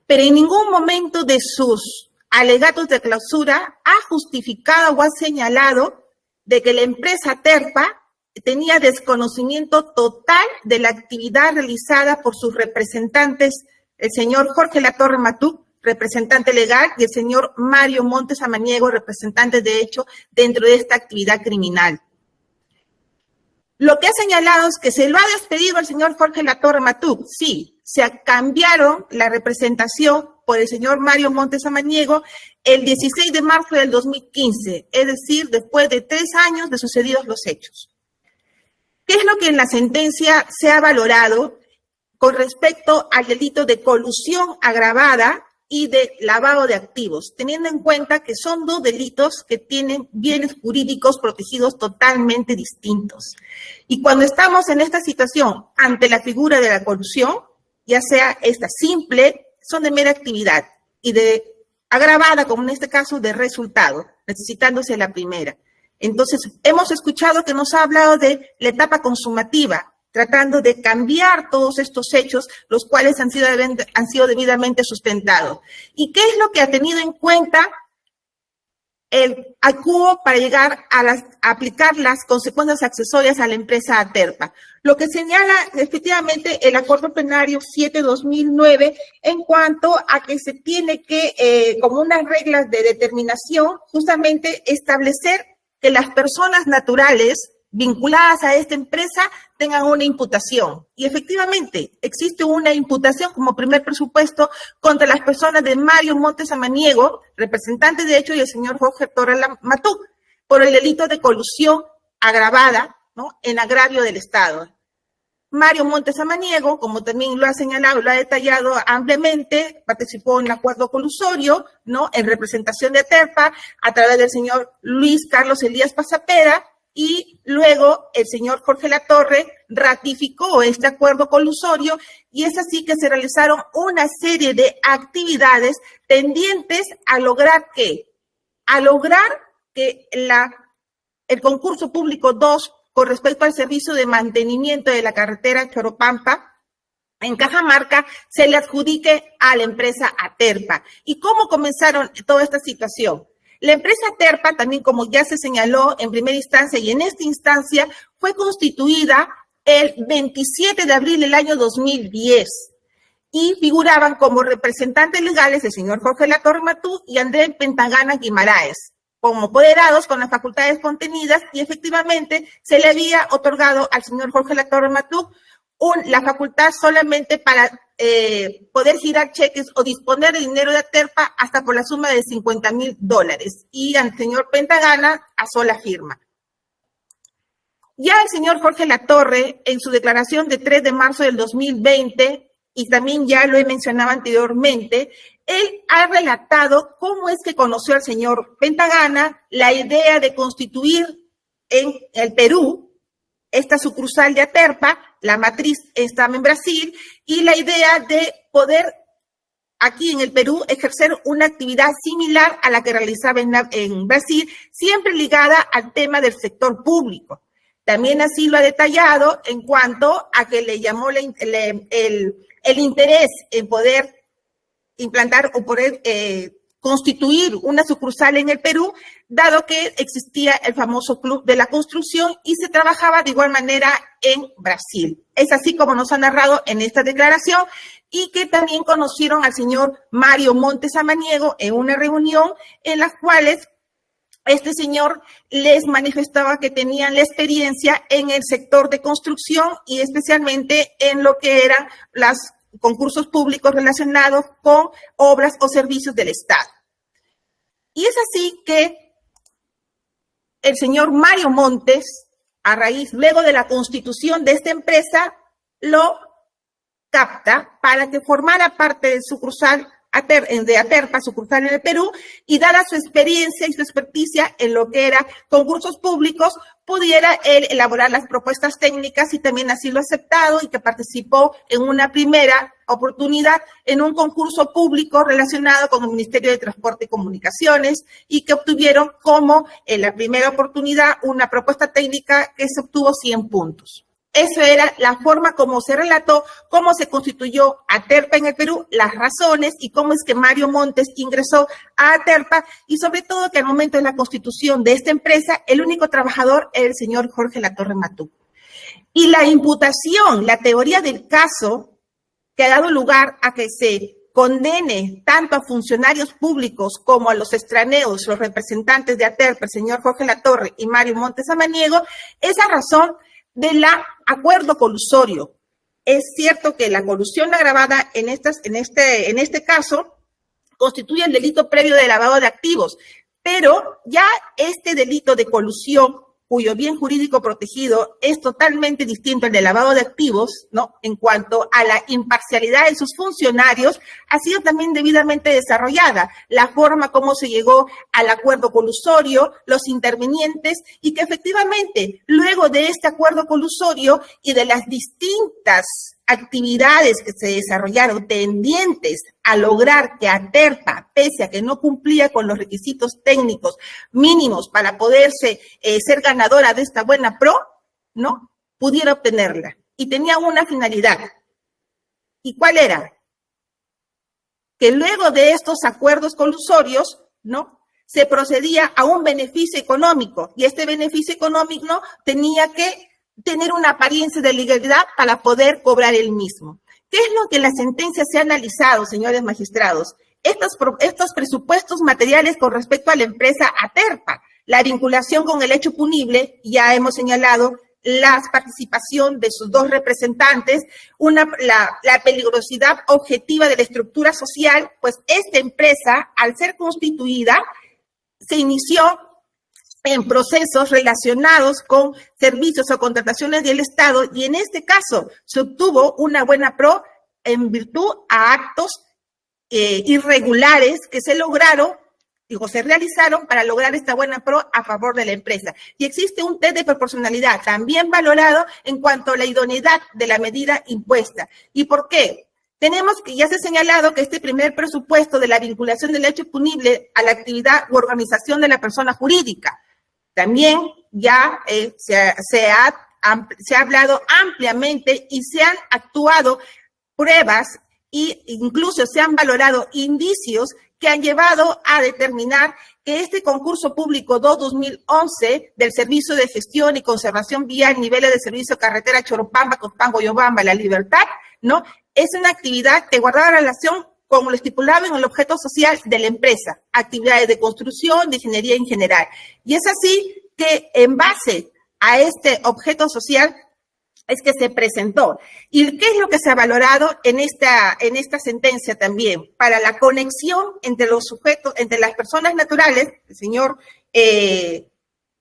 Pero en ningún momento de sus alegatos de clausura ha justificado o ha señalado de que la empresa Aterpa tenía desconocimiento total de la actividad realizada por sus representantes, el señor Jorge Latorre Matú, representante legal, y el señor Mario Montes Amaniego, representante de hecho dentro de esta actividad criminal. Lo que ha señalado es que se lo ha despedido al señor Jorge Latorre Matú. Sí, se cambiaron la representación por el señor Mario Montes Amaniego el 16 de marzo del 2015, es decir, después de 3 años de sucedidos los hechos. ¿Qué es lo que en la sentencia se ha valorado con respecto al delito de colusión agravada y de lavado de activos, teniendo en cuenta que son 2 delitos que tienen bienes jurídicos protegidos totalmente distintos? Y cuando estamos en esta situación ante la figura de la colusión, ya sea esta simple, son de mera actividad, y de agravada, como en este caso, de resultado, necesitándose la primera. Entonces, hemos escuchado que nos ha hablado de la etapa consumativa, tratando de cambiar todos estos hechos, los cuales han sido debidamente sustentados. ¿Y qué es lo que ha tenido en cuenta el ACUO para llegar a aplicar las consecuencias accesorias a la empresa Aterpa? Lo que señala efectivamente el acuerdo plenario 7/2009 en cuanto a que se tiene que, como unas reglas de determinación, justamente establecer que las personas naturales vinculadas a esta empresa tengan una imputación. Y efectivamente, existe una imputación como primer presupuesto contra las personas de Mario Montes Amaniego, representante de hecho, y el señor Jorge Torre Matú, por el delito de colusión agravada, ¿no?, en agravio del Estado. Mario Montes Amaniego, como también lo ha señalado, lo ha detallado ampliamente, participó en el acuerdo colusorio, ¿no?, en representación de Aterpa, a través del señor Luis Carlos Elías Pasapera, y luego el señor Jorge Latorre ratificó este acuerdo colusorio, y es así que se realizaron una serie de actividades tendientes a lograr ¿qué? A lograr que el concurso público 2 con respecto al servicio de mantenimiento de la carretera Choropampa en Cajamarca se le adjudique a la empresa Aterpa. ¿Y cómo comenzaron toda esta situación? La empresa Aterpa, también como ya se señaló en primera instancia y en esta instancia, fue constituida el 27 de abril del año 2010 y figuraban como representantes legales el señor Jorge Latorre Matú y Andrés Pentagana Guimaraes, como apoderados con las facultades contenidas, y efectivamente se le había otorgado al señor Jorge Latorre Matú la facultad solamente para poder girar cheques o disponer de dinero de Aterpa hasta por la suma de $50,000, y al señor Pentagana a sola firma. Ya el señor Jorge Latorre, en su declaración de 3 de marzo del 2020, y también ya lo he mencionado anteriormente, él ha relatado cómo es que conoció al señor Pentagana la idea de constituir en el Perú esta sucursal de Aterpa, la matriz estaba en Brasil, y la idea de poder aquí en el Perú ejercer una actividad similar a la que realizaba en Brasil, siempre ligada al tema del sector público. También así lo ha detallado en cuanto a que le llamó el interés en poder implantar o poder constituir una sucursal en el Perú, dado que existía el famoso Club de la Construcción y se trabajaba de igual manera en Brasil. Es así como nos ha narrado en esta declaración, y que también conocieron al señor Mario Montes Samaniego en una reunión en las cuales este señor les manifestaba que tenían la experiencia en el sector de construcción y especialmente en lo que eran los concursos públicos relacionados con obras o servicios del Estado. Y es así que el señor Mario Montes, luego de la constitución de esta empresa, lo capta para que formara parte de sucursal de Aterpa, sucursal en el Perú, y dada su experiencia y su experticia en lo que era concursos públicos, pudiera él elaborar las propuestas técnicas, y también así lo ha aceptado, y que participó en una primera oportunidad en un concurso público relacionado con el Ministerio de Transporte y Comunicaciones, y que obtuvieron como en la primera oportunidad una propuesta técnica que se obtuvo 100 puntos. Eso era la forma como se relató, cómo se constituyó Aterpa en el Perú, las razones y cómo es que Mario Montes ingresó a Aterpa, y sobre todo que al momento de la constitución de esta empresa, el único trabajador era el señor Jorge Latorre Matú. Y la imputación, la teoría del caso que ha dado lugar a que se condene tanto a funcionarios públicos como a los extraneos, los representantes de Aterpa, el señor Jorge Latorre y Mario Montes Samaniego, es a razón del acuerdo colusorio. Es cierto que la colusión agravada en este caso constituye el delito previo de lavado de activos, pero ya este delito de colusión, cuyo bien jurídico protegido es totalmente distinto al de lavado de activos, ¿no? En cuanto a la imparcialidad de sus funcionarios, ha sido también debidamente desarrollada la forma como se llegó al acuerdo colusorio, los intervinientes, y que efectivamente luego de este acuerdo colusorio y de las distintas actividades que se desarrollaron tendientes a lograr que Aterpa, pese a que no cumplía con los requisitos técnicos mínimos para poderse ser ganadora de esta buena pro, ¿no?, pudiera obtenerla. Y tenía una finalidad. ¿Y cuál era? Que luego de estos acuerdos colusorios, ¿no?, se procedía a un beneficio económico, y este beneficio económico, ¿no?, tenía que tener una apariencia de legalidad para poder cobrar el mismo. ¿Qué es lo que la sentencia se ha analizado, señores magistrados? Estos presupuestos materiales con respecto a la empresa Aterpa, la vinculación con el hecho punible, ya hemos señalado la participación de sus dos representantes, la peligrosidad objetiva de la estructura social, pues esta empresa, al ser constituida, se inició en procesos relacionados con servicios o contrataciones del Estado, y en este caso se obtuvo una buena pro en virtud a actos irregulares que se realizaron para lograr esta buena pro a favor de la empresa. Y existe un test de proporcionalidad también valorado en cuanto a la idoneidad de la medida impuesta. ¿Y por qué? Tenemos que ya se ha señalado que este primer presupuesto de la vinculación del hecho punible a la actividad u organización de la persona jurídica. También ya se ha hablado ampliamente y se han actuado pruebas e incluso se han valorado indicios que han llevado a determinar que este concurso público 2-2011 del Servicio de Gestión y Conservación Vial, niveles de servicio carretera Choropamba, Cospango, Yobamba, La Libertad, ¿no?, es una actividad que guardaba relación con lo estipulado en el objeto social de la empresa, actividades de construcción, de ingeniería en general. Y es así que en base a este objeto social es que se presentó. ¿Y qué es lo que se ha valorado en esta sentencia también? Para la conexión entre los sujetos, entre las personas naturales, el señor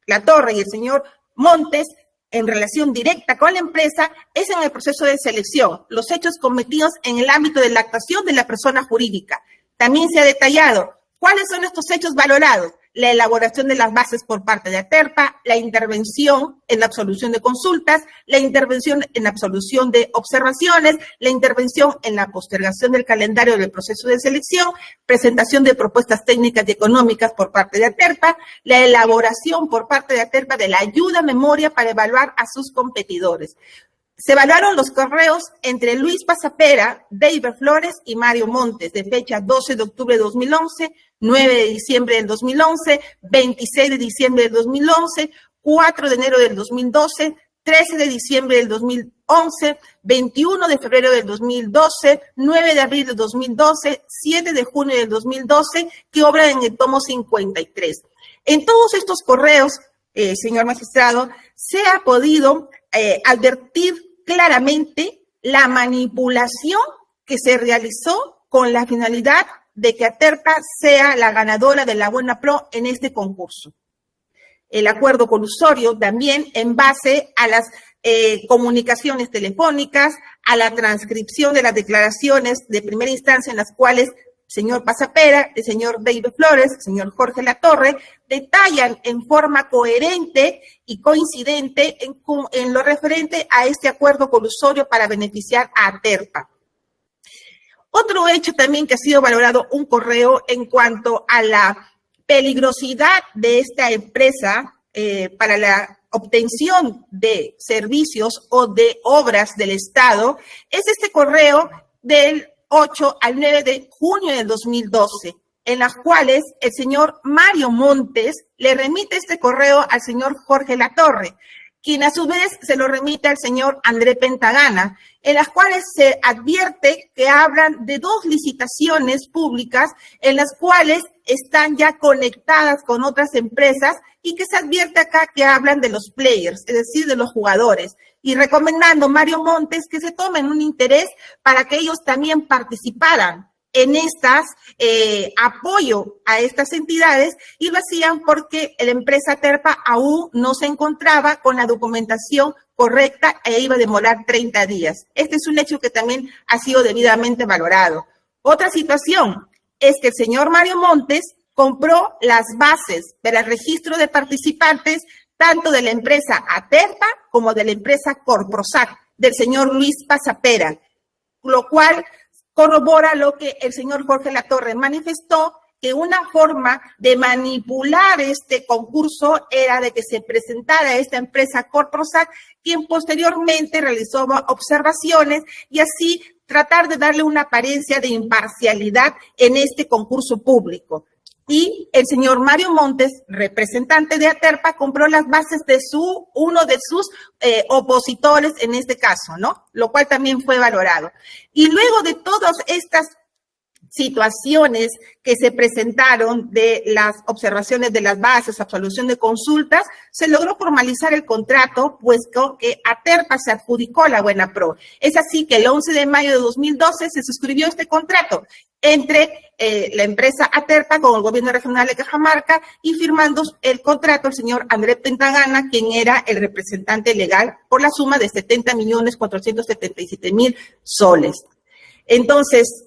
Latorre y el señor Montes, en relación directa con la empresa, es en el proceso de selección, los hechos cometidos en el ámbito de la actuación de la persona jurídica. También se ha detallado cuáles son estos hechos valorados: la elaboración de las bases por parte de Aterpa, la intervención en la absolución de consultas, la intervención en la absolución de observaciones, la intervención en la postergación del calendario del proceso de selección, presentación de propuestas técnicas y económicas por parte de Aterpa, la elaboración por parte de Aterpa de la ayuda a memoria para evaluar a sus competidores. Se evaluaron los correos entre Luis Pasapera, David Flores y Mario Montes, de fecha 12 de octubre de 2011, 9 de diciembre del 2011, 26 de diciembre del 2011, 4 de enero del 2012, 13 de diciembre del 2011, 21 de febrero del 2012, 9 de abril del 2012, 7 de junio del 2012, que obran en el tomo 53. En todos estos correos, señor magistrado, se ha podido advertir claramente la manipulación que se realizó con la finalidad de que Aterpa sea la ganadora de la Buena Pro en este concurso. El acuerdo colusorio también en base a las comunicaciones telefónicas, a la transcripción de las declaraciones de primera instancia en las cuales el señor Pasapera, el señor David Flores, el señor Jorge Latorre detallan en forma coherente y coincidente en lo referente a este acuerdo colusorio para beneficiar a Aterpa. Otro hecho también que ha sido valorado un correo en cuanto a la peligrosidad de esta empresa para la obtención de servicios o de obras del Estado es este correo del 8 al 9 de junio del 2012, en las cuales el señor Mario Montes le remite este correo al señor Jorge Latorre, quien a su vez se lo remite al señor André Pentagana, en las cuales se advierte que hablan de dos licitaciones públicas en las cuales están ya conectadas con otras empresas y que se advierte acá que hablan de los players, es decir, de los jugadores, y recomendando Mario Montes que se tomen un interés para que ellos también participaran en estas apoyo a estas entidades, y lo hacían porque la empresa Aterpa aún no se encontraba con la documentación correcta e iba a demorar 30 días. Este es un hecho que también ha sido debidamente valorado. Otra situación es que el señor Mario Montes compró las bases para el registro de participantes tanto de la empresa Aterpa como de la empresa Corprosac, del señor Luis Pasapera, lo cual corrobora lo que el señor Jorge Latorre manifestó, que una forma de manipular este concurso era de que se presentara esta empresa Corprosac, quien posteriormente realizó observaciones y así tratar de darle una apariencia de imparcialidad en este concurso público. Y el señor Mario Montes, representante de Aterpa, compró las bases de uno de sus opositores en este caso, ¿no? Lo cual también fue valorado. Y luego de todas estas situaciones que se presentaron de las observaciones de las bases, absolución de consultas, se logró formalizar el contrato, puesto que Aterpa se adjudicó la Buena Pro. Es así que el 11 de mayo de 2012 se suscribió este contrato entre la empresa Aterpa con el gobierno regional de Cajamarca, y firmando el contrato el señor André Pentagana, quien era el representante legal, por la suma de 70.477.000 soles. Entonces,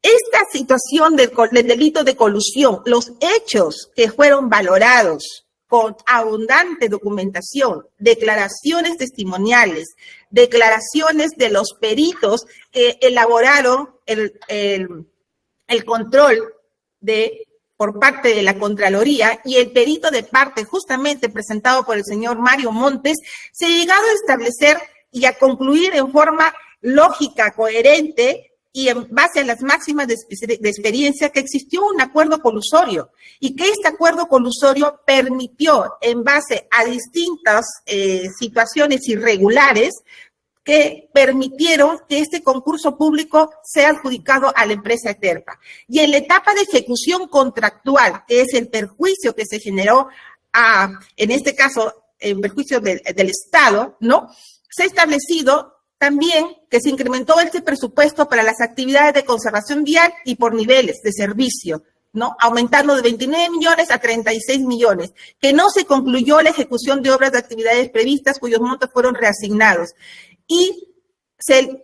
esta situación del delito de colusión, los hechos que fueron valorados con abundante documentación, declaraciones testimoniales, declaraciones de los peritos que elaboraron el control por parte de la Contraloría y el perito de parte justamente presentado por el señor Mario Montes, se ha llegado a establecer y a concluir en forma lógica, coherente, y en base a las máximas de experiencia, que existió un acuerdo colusorio y que este acuerdo colusorio permitió, en base a distintas situaciones irregulares, que permitieron que este concurso público sea adjudicado a la empresa Aterpa. Y en la etapa de ejecución contractual, que es el perjuicio que se generó, en este caso, en perjuicio del Estado, ¿no? se ha establecido también que se incrementó este presupuesto para las actividades de conservación vial y por niveles de servicio, ¿no? Aumentando de 29 millones a 36 millones, que no se concluyó la ejecución de obras de actividades previstas cuyos montos fueron reasignados. Y se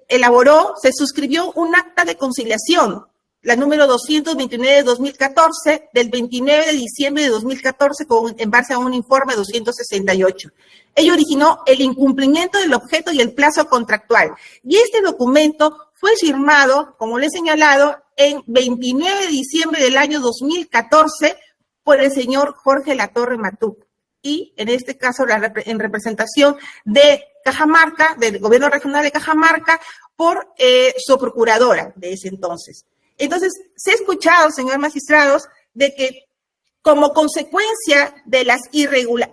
suscribió un acta de conciliación, la número 229 de 2014, del 29 de diciembre de 2014, en base a un informe 268. Ello originó el incumplimiento del objeto y el plazo contractual. Y este documento fue firmado, como le he señalado, en 29 de diciembre del año 2014 por el señor Jorge Latorre Matute. Y en este caso, en representación de Cajamarca, del gobierno regional de Cajamarca, por su procuradora de ese entonces. Entonces, se ha escuchado, señor magistrados, de que como consecuencia de los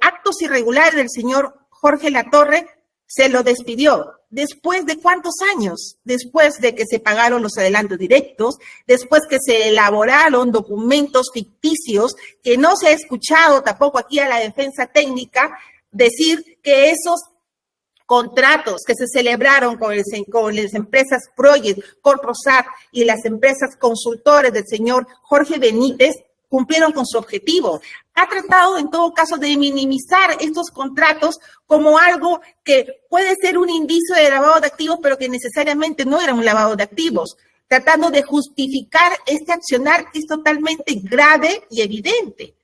actos irregulares del señor Jorge Latorre, se lo despidió. ¿Después de cuántos años? Después de que se pagaron los adelantos directos, después que se elaboraron documentos ficticios, que no se ha escuchado tampoco aquí a la defensa técnica decir que esos contratos que se celebraron con las empresas Project, Corprosat y las empresas consultores del señor Jorge Benítez cumplieron con su objetivo. Ha tratado, en todo caso, de minimizar estos contratos como algo que puede ser un indicio de lavado de activos, pero que necesariamente no era un lavado de activos, tratando de justificar este accionar que es totalmente grave y evidente.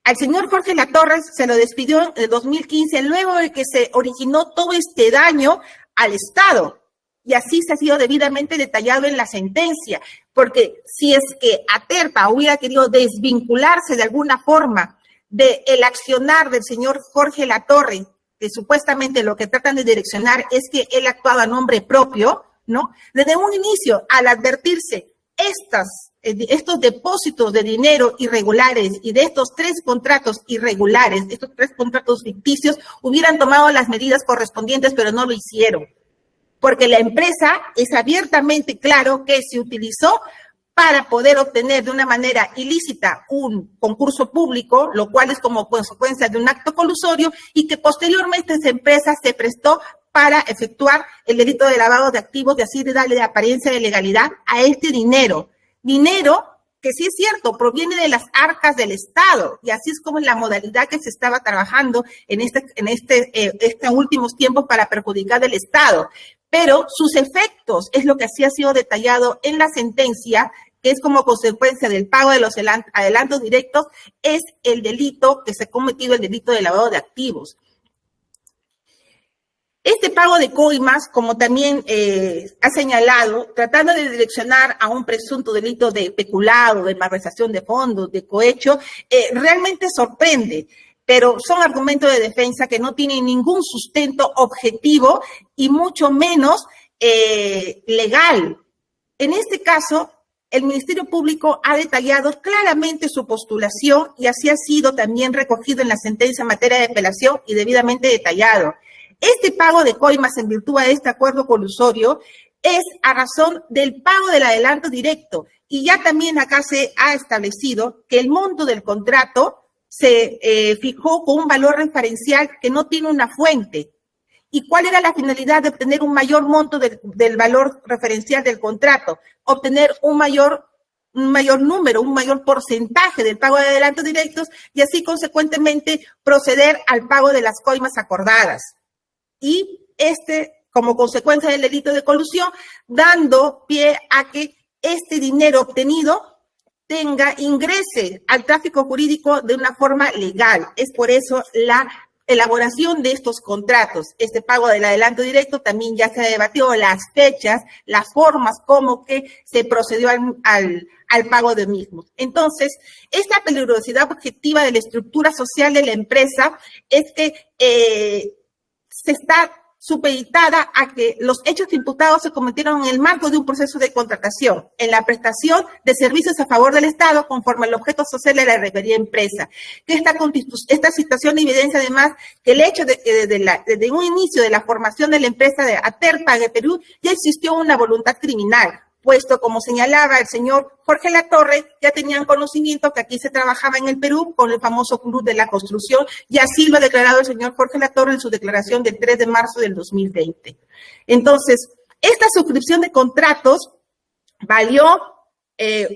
Al señor Jorge Latorre se lo despidió en el 2015, luego de que se originó todo este daño al Estado. Y así se ha sido debidamente detallado en la sentencia, porque si es que Aterpa hubiera querido desvincularse de alguna forma del accionar del señor Jorge Latorre, que supuestamente lo que tratan de direccionar es que él actuaba a nombre propio, ¿no? Desde un inicio, al advertirse estos depósitos de dinero irregulares y de estos 3 contratos irregulares, estos 3 contratos ficticios, hubieran tomado las medidas correspondientes, pero no lo hicieron. Porque la empresa es abiertamente claro que se utilizó para poder obtener de una manera ilícita un concurso público, lo cual es como consecuencia de un acto colusorio, y que posteriormente esa empresa se prestó para efectuar el delito de lavado de activos y así de darle apariencia de legalidad a este dinero. Dinero que sí es cierto, proviene de las arcas del Estado, y así es como es la modalidad que se estaba trabajando en estos últimos tiempos para perjudicar al Estado. Pero sus efectos es lo que así ha sido detallado en la sentencia, que es como consecuencia del pago de los adelantos directos, es el delito que se ha cometido, el delito de lavado de activos. Este pago de coimas, como también ha señalado, tratando de direccionar a un presunto delito de peculado, de malversación de fondos, de cohecho, realmente sorprende. Pero son argumentos de defensa que no tienen ningún sustento objetivo y mucho menos legal. En este caso, el Ministerio Público ha detallado claramente su postulación y así ha sido también recogido en la sentencia en materia de apelación y debidamente detallado. Este pago de coimas en virtud de este acuerdo colusorio es a razón del pago del adelanto directo, y ya también acá se ha establecido que el monto del contrato se fijó con un valor referencial que no tiene una fuente. ¿Y cuál era la finalidad de obtener un mayor monto del valor referencial del contrato? Obtener un mayor número, un mayor porcentaje del pago de adelantos directos y así consecuentemente proceder al pago de las coimas acordadas. Y como consecuencia del delito de colusión, dando pie a que este dinero obtenido ingrese al tráfico jurídico de una forma legal. Es por eso la elaboración de estos contratos. Este pago del adelanto directo también ya se ha debatido las fechas, las formas como que se procedió al pago de mismos. Entonces, esta peligrosidad objetiva de la estructura social de la empresa es que se está supeditada a que los hechos imputados se cometieron en el marco de un proceso de contratación, en la prestación de servicios a favor del Estado conforme al objeto social de la referida empresa. Que esta situación evidencia además que el hecho de que desde un inicio de la formación de la empresa de Aterpa de Perú ya existió una voluntad criminal, puesto, como señalaba el señor Jorge Latorre, ya tenían conocimiento que aquí se trabajaba en el Perú con el famoso Club de la Construcción, y así lo ha declarado el señor Jorge Latorre en su declaración del 3 de marzo del 2020. Entonces, esta suscripción de contratos valió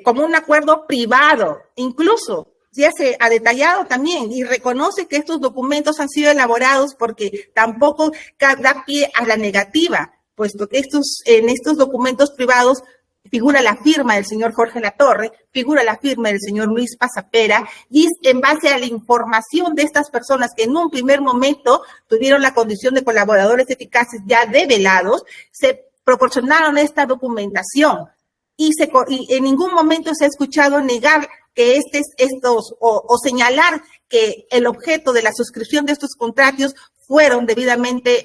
como un acuerdo privado, incluso ya se ha detallado también y reconoce que estos documentos han sido elaborados porque tampoco da pie a la negativa, puesto que en estos documentos privados figura la firma del señor Jorge Latorre, figura la firma del señor Luis Pasapera, y es en base a la información de estas personas que en un primer momento tuvieron la condición de colaboradores eficaces ya develados, se proporcionaron esta documentación y en ningún momento se ha escuchado negar que o señalar que el objeto de la suscripción de estos contratos fueron debidamente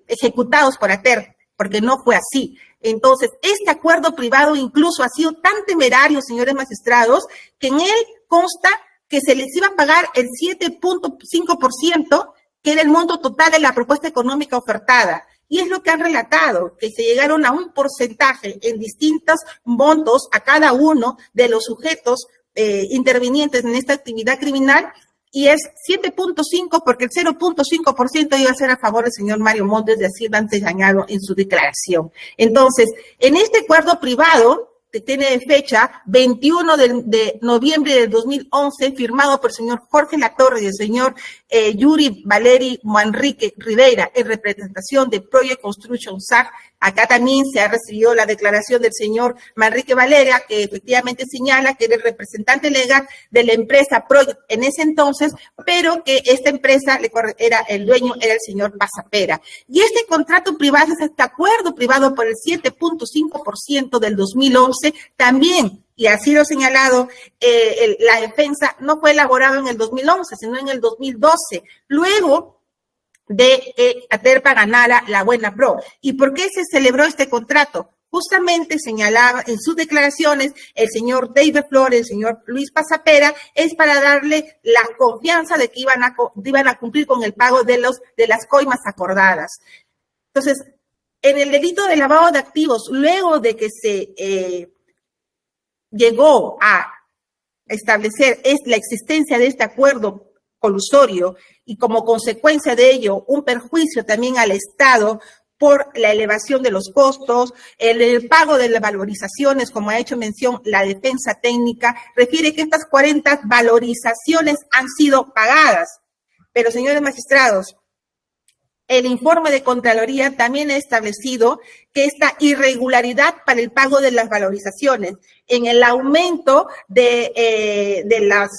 ejecutados por ATER, porque no fue así. Entonces, este acuerdo privado incluso ha sido tan temerario, señores magistrados, que en él consta que se les iba a pagar el 7.5%, que era el monto total de la propuesta económica ofertada. Y es lo que han relatado, que se llegaron a un porcentaje en distintos montos a cada uno de los sujetos intervinientes en esta actividad criminal, y es 7.5 porque el 0.5% iba a ser a favor del señor Mario Montes, de así lo han señalado en su declaración. Entonces, en este acuerdo privado, que tiene fecha 21 de noviembre del 2011, firmado por el señor Jorge Latorre y el señor Yuri Valeri Manrique Rivera, en representación de Project Construction SAC. Acá también se ha recibido la declaración del señor Manrique Valera, que efectivamente señala que era el representante legal de la empresa Project en ese entonces, pero que esta empresa el dueño era el señor Pasapera. Y este contrato privado, este acuerdo privado por el 7.5% del 2011, también, y así lo ha señalado la defensa, no fue elaborado en el 2011, sino en el 2012, luego de que ATERPA ganara la Buena Pro. ¿Y por qué se celebró este contrato? Justamente señalaba en sus declaraciones el señor David Flores, el señor Luis Pasapera, es para darle la confianza de que iban a cumplir con el pago de las coimas acordadas. Entonces, en el delito de lavado de activos, luego de que se llegó a establecer la existencia de este acuerdo colusorio y como consecuencia de ello un perjuicio también al Estado por la elevación de los costos, el pago de las valorizaciones, como ha hecho mención la defensa técnica, refiere que estas 40 valorizaciones han sido pagadas. Pero, señores magistrados, el informe de Contraloría también ha establecido que esta irregularidad para el pago de las valorizaciones, en el aumento de las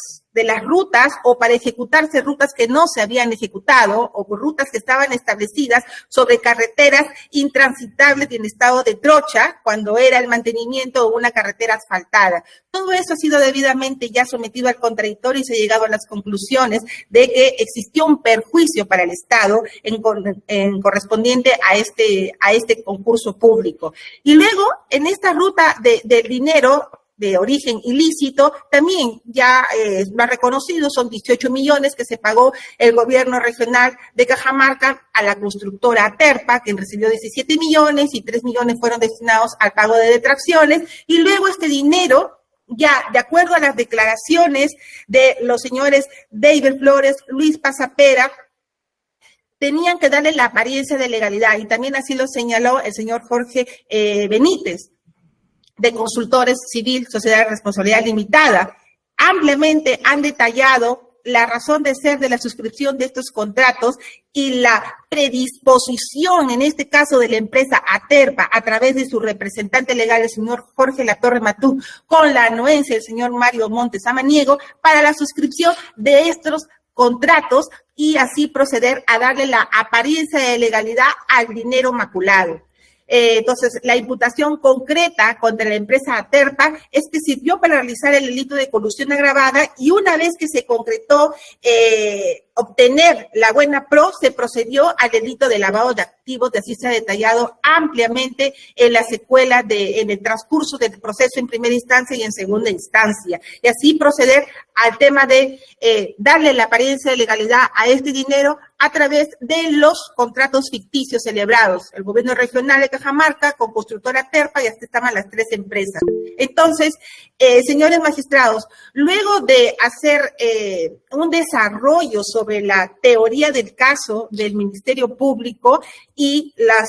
rutas o para ejecutarse rutas que no se habían ejecutado o rutas que estaban establecidas sobre carreteras intransitables y en estado de trocha cuando era el mantenimiento de una carretera asfaltada. Todo eso ha sido debidamente ya sometido al contradictorio y se ha llegado a las conclusiones de que existió un perjuicio para el Estado en correspondiente a este concurso público. Y luego, en esta ruta del dinero de origen ilícito, también ya lo ha reconocido, son 18 millones que se pagó el gobierno regional de Cajamarca a la constructora ATERPA, quien recibió 17 millones y 3 millones fueron destinados al pago de detracciones, y luego este dinero, ya de acuerdo a las declaraciones de los señores David Flores, Luis Pasapera, tenían que darle la apariencia de legalidad, y también así lo señaló el señor Jorge Benítez, de Consultores Civil, Sociedad de Responsabilidad Limitada. Ampliamente han detallado la razón de ser de la suscripción de estos contratos y la predisposición, en este caso de la empresa ATERPA, a través de su representante legal, el señor Jorge Latorre Matú, con la anuencia del señor Mario Montes Amaniego, para la suscripción de estos contratos y así proceder a darle la apariencia de legalidad al dinero maculado. Entonces, la imputación concreta contra la empresa ATERPA es que sirvió para realizar el delito de colusión agravada, y una vez que se concretó obtener la Buena Pro, se procedió al delito de lavado de activos, de así se ha detallado ampliamente en la secuela en el transcurso del proceso en primera instancia y en segunda instancia, y así proceder al tema de darle la apariencia de legalidad a este dinero a través de los contratos ficticios celebrados. El gobierno regional de Cajamarca con Constructora Terpa, y hasta estaban las 3 empresas. Entonces, señores magistrados, luego de hacer un desarrollo sobre la teoría del caso del Ministerio Público y las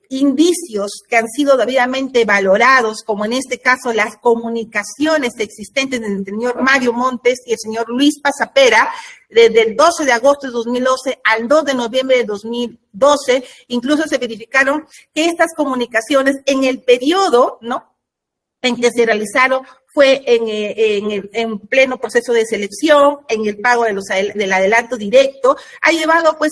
indicios que han sido debidamente valorados, como en este caso las comunicaciones existentes entre el señor Mario Montes y el señor Luis Pasapera, desde el 12 de agosto de 2012 al 2 de noviembre de 2012, incluso se verificaron que estas comunicaciones en el periodo, ¿no?, en que se realizaron fue en pleno proceso de selección, en el pago del adelanto directo, ha llevado pues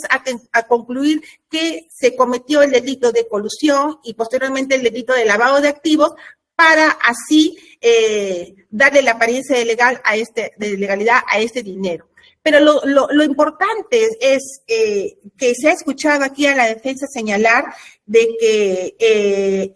a concluir que se cometió el delito de colusión y posteriormente el delito de lavado de activos para así darle la apariencia de legalidad a este dinero. Pero lo importante es que se ha escuchado aquí a la defensa señalar de que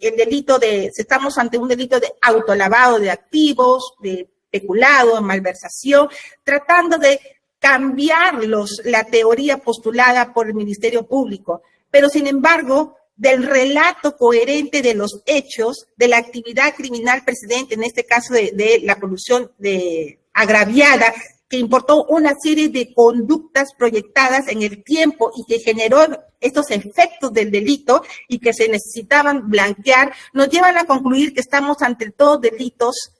estamos ante un delito de autolavado de activos, de peculado, de malversación, tratando de cambiar la teoría postulada por el Ministerio Público. Pero, sin embargo, del relato coherente de los hechos, de la actividad criminal precedente, en este caso de la colusión agraviada, que importó una serie de conductas proyectadas en el tiempo y que generó estos efectos del delito y que se necesitaban blanquear, nos llevan a concluir que estamos ante todos delitos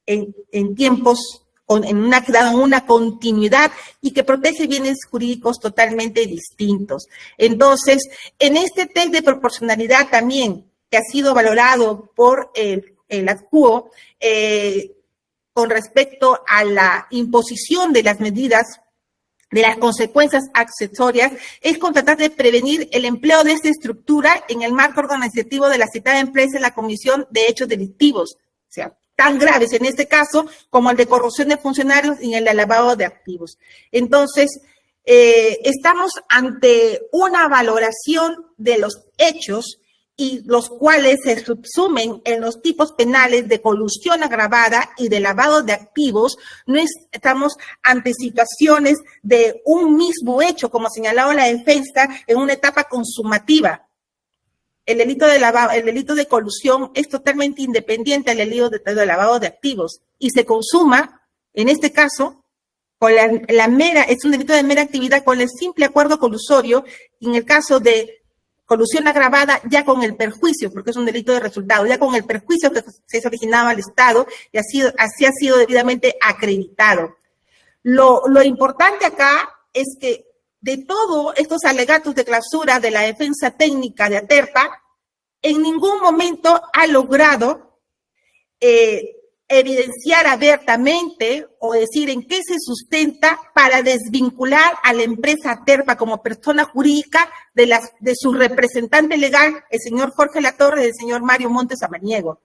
en tiempos, en una continuidad y que protege bienes jurídicos totalmente distintos. Entonces, en este test de proporcionalidad también, que ha sido valorado por el ACUO, con respecto a la imposición de las medidas, de las consecuencias accesorias, es con tratar de prevenir el empleo de esta estructura en el marco organizativo de la citada empresa en la comisión de hechos delictivos, o sea, tan graves en este caso como el de corrupción de funcionarios y el de lavado de activos. Entonces, estamos ante una valoración de los hechos y los cuales se subsumen en los tipos penales de colusión agravada y de lavado de activos. No estamos ante situaciones de un mismo hecho, como señalaba la defensa, en una etapa consumativa. El delito de colusión es totalmente independiente del delito de lavado de activos y se consuma, en este caso, con es un delito de mera actividad con el simple acuerdo colusorio, y en el caso de colusión agravada ya con el perjuicio, porque es un delito de resultado, ya con el perjuicio que se originaba al Estado y así ha sido debidamente acreditado. Lo importante acá es que de todos estos alegatos de clausura de la defensa técnica de Aterpa, en ningún momento ha logrado evidenciar abiertamente o decir en qué se sustenta para desvincular a la empresa Aterpa como persona jurídica de su representante legal, el señor Jorge Latorre y el señor Mario Montes Samaniego.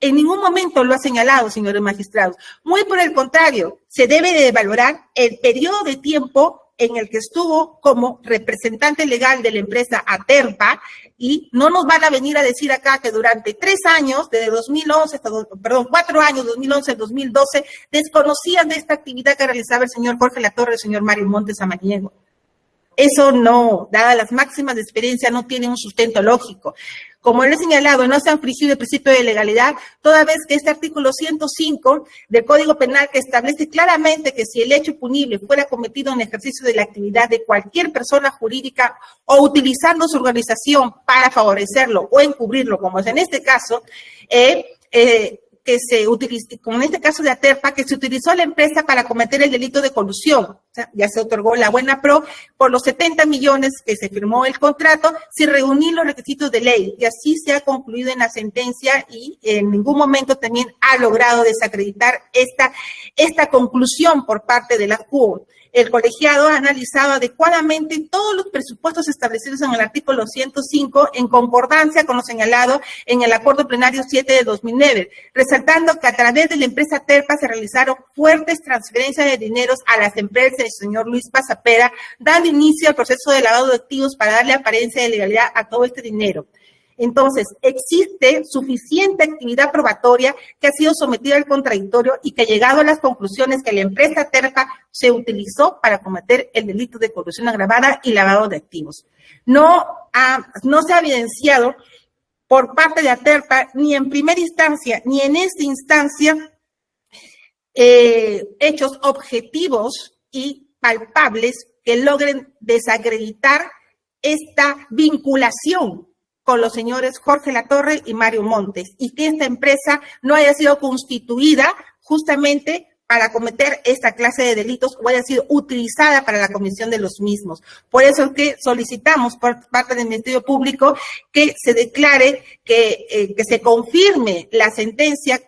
En ningún momento lo ha señalado, señores magistrados. Muy por el contrario, se debe de valorar el periodo de tiempo en el que estuvo como representante legal de la empresa Aterpa, y no nos van a venir a decir acá que durante 3 años, desde 2011, 4 años, 2011 al 2012, desconocían de esta actividad que realizaba el señor Jorge Latorre y el señor Mario Montes Samaniego. Eso no, dadas las máximas de experiencia, no tiene un sustento lógico. Como le he señalado, no se ha infringido el principio de legalidad, toda vez que este artículo 105 del Código Penal, que establece claramente que si el hecho punible fuera cometido en ejercicio de la actividad de cualquier persona jurídica o utilizando su organización para favorecerlo o encubrirlo, como es en este caso, que se utilice, como en este caso de Aterpa, que se utilizó la empresa para cometer el delito de colusión. O sea, ya se otorgó la buena pro por los 70 millones que se firmó el contrato sin reunir los requisitos de ley. Y así se ha concluido en la sentencia y en ningún momento también ha logrado desacreditar esta conclusión por parte de la CUO. El colegiado ha analizado adecuadamente todos los presupuestos establecidos en el artículo 105 en concordancia con lo señalado en el acuerdo plenario 7 de 2009, resaltando que a través de la empresa Aterpa se realizaron fuertes transferencias de dineros a las empresas del señor Luis Pasapera, dando inicio al proceso de lavado de activos para darle apariencia de legalidad a todo este dinero. Entonces, existe suficiente actividad probatoria que ha sido sometida al contradictorio y que ha llegado a las conclusiones que la empresa Terpa se utilizó para cometer el delito de corrupción agravada y lavado de activos. No se ha evidenciado por parte de Aterpa, ni en primera instancia, ni en esta instancia, hechos objetivos y palpables que logren desacreditar esta vinculación con los señores Jorge Latorre y Mario Montes, y que esta empresa no haya sido constituida justamente para cometer esta clase de delitos o haya sido utilizada para la comisión de los mismos. Por eso es que solicitamos por parte del Ministerio Público que se declare, que se confirme la sentencia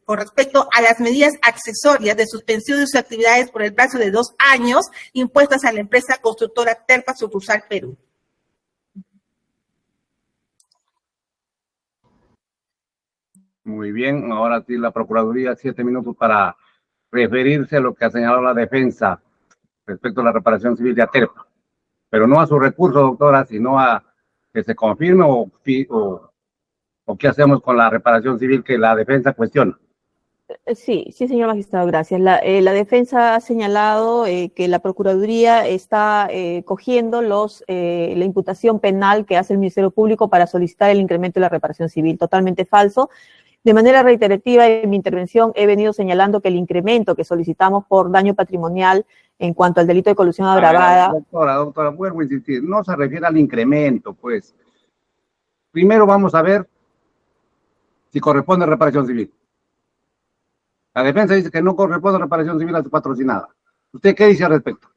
con respecto a las medidas accesorias de suspensión de sus actividades por el plazo de 2 años impuestas a la empresa constructora Terpa sucursal Perú. Muy bien, ahora sí la Procuraduría, 7 minutos para referirse a lo que ha señalado la defensa respecto a la reparación civil de Aterpa, pero no a su recurso, doctora, sino a que se confirme o qué hacemos con la reparación civil que la defensa cuestiona. Sí, señor magistrado, gracias. La defensa ha señalado que la Procuraduría está cogiendo la imputación penal que hace el Ministerio Público para solicitar el incremento de la reparación civil. Totalmente falso. De manera reiterativa, en mi intervención he venido señalando que el incremento que solicitamos por daño patrimonial en cuanto al delito de colusión agravada… Doctora, vuelvo a insistir, no se refiere al incremento, pues. Primero vamos a ver si corresponde reparación civil. La defensa dice que no corresponde reparación civil a su patrocinada. ¿Usted qué dice al respecto?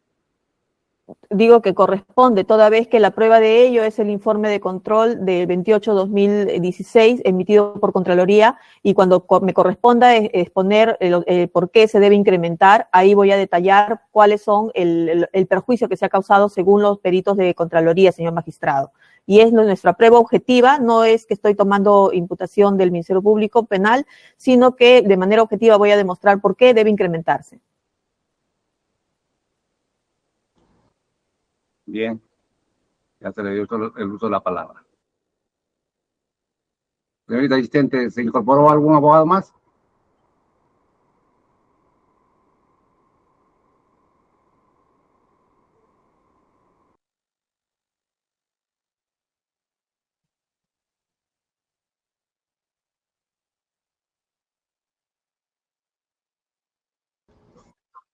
Digo que corresponde, toda vez que la prueba de ello es el informe de control del 28-2016 emitido por Contraloría, y cuando me corresponda exponer por qué se debe incrementar, ahí voy a detallar cuáles son el perjuicio que se ha causado según los peritos de Contraloría, señor magistrado. Y es nuestra prueba objetiva, no es que estoy tomando imputación del Ministerio Público Penal, sino que de manera objetiva voy a demostrar por qué debe incrementarse. Bien, ya se le dio el uso de la palabra. Señorita asistente, ¿se incorporó algún abogado más?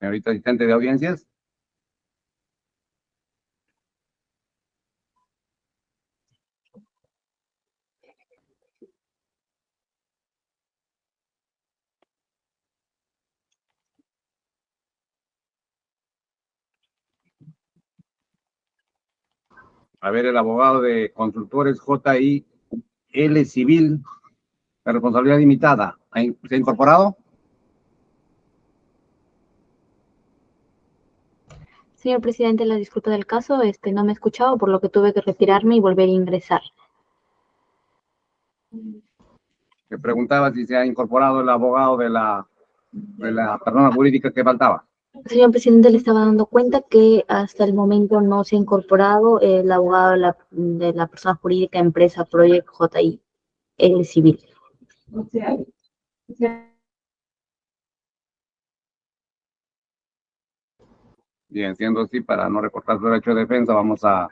Señorita asistente de audiencias. A ver, el abogado de Constructores JIL Civil de responsabilidad limitada, ¿se ha incorporado? Señor presidente, la disculpa del caso, no me he escuchado, por lo que tuve que retirarme y volver a ingresar. Me preguntaba si se ha incorporado el abogado de la persona jurídica que faltaba. Señor presidente, le estaba dando cuenta que hasta el momento no se ha incorporado el abogado de la persona jurídica empresa Project JI, el civil. Bien, siendo así, para no recortar su derecho de defensa, vamos a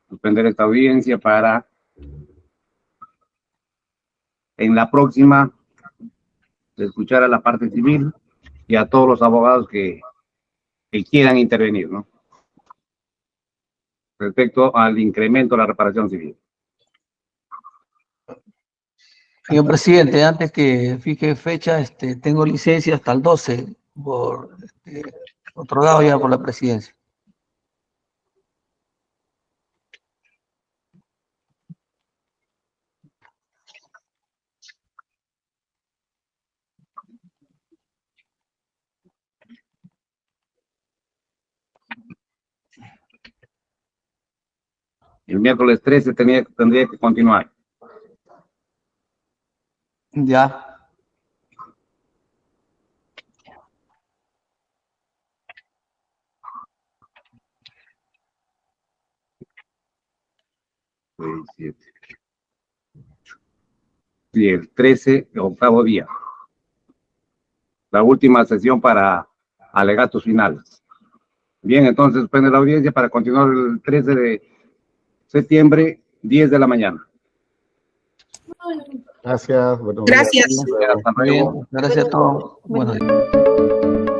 suspender esta audiencia para en la próxima escuchar a la parte civil y a todos los abogados que quieran intervenir, ¿no? Respecto al incremento de la reparación civil. Señor presidente, antes que fije fecha, tengo licencia hasta el 12, otorgado ya por la presidencia. El miércoles 13 tendría que continuar. Ya. Seis, siete. y el 13, octavo día. La última sesión para alegatos finales. Bien, entonces suspende la audiencia para continuar el 13 de septiembre, 10 de la mañana. Gracias. Buenos Gracias. días. Hasta luego. Gracias a todos. Buenos días.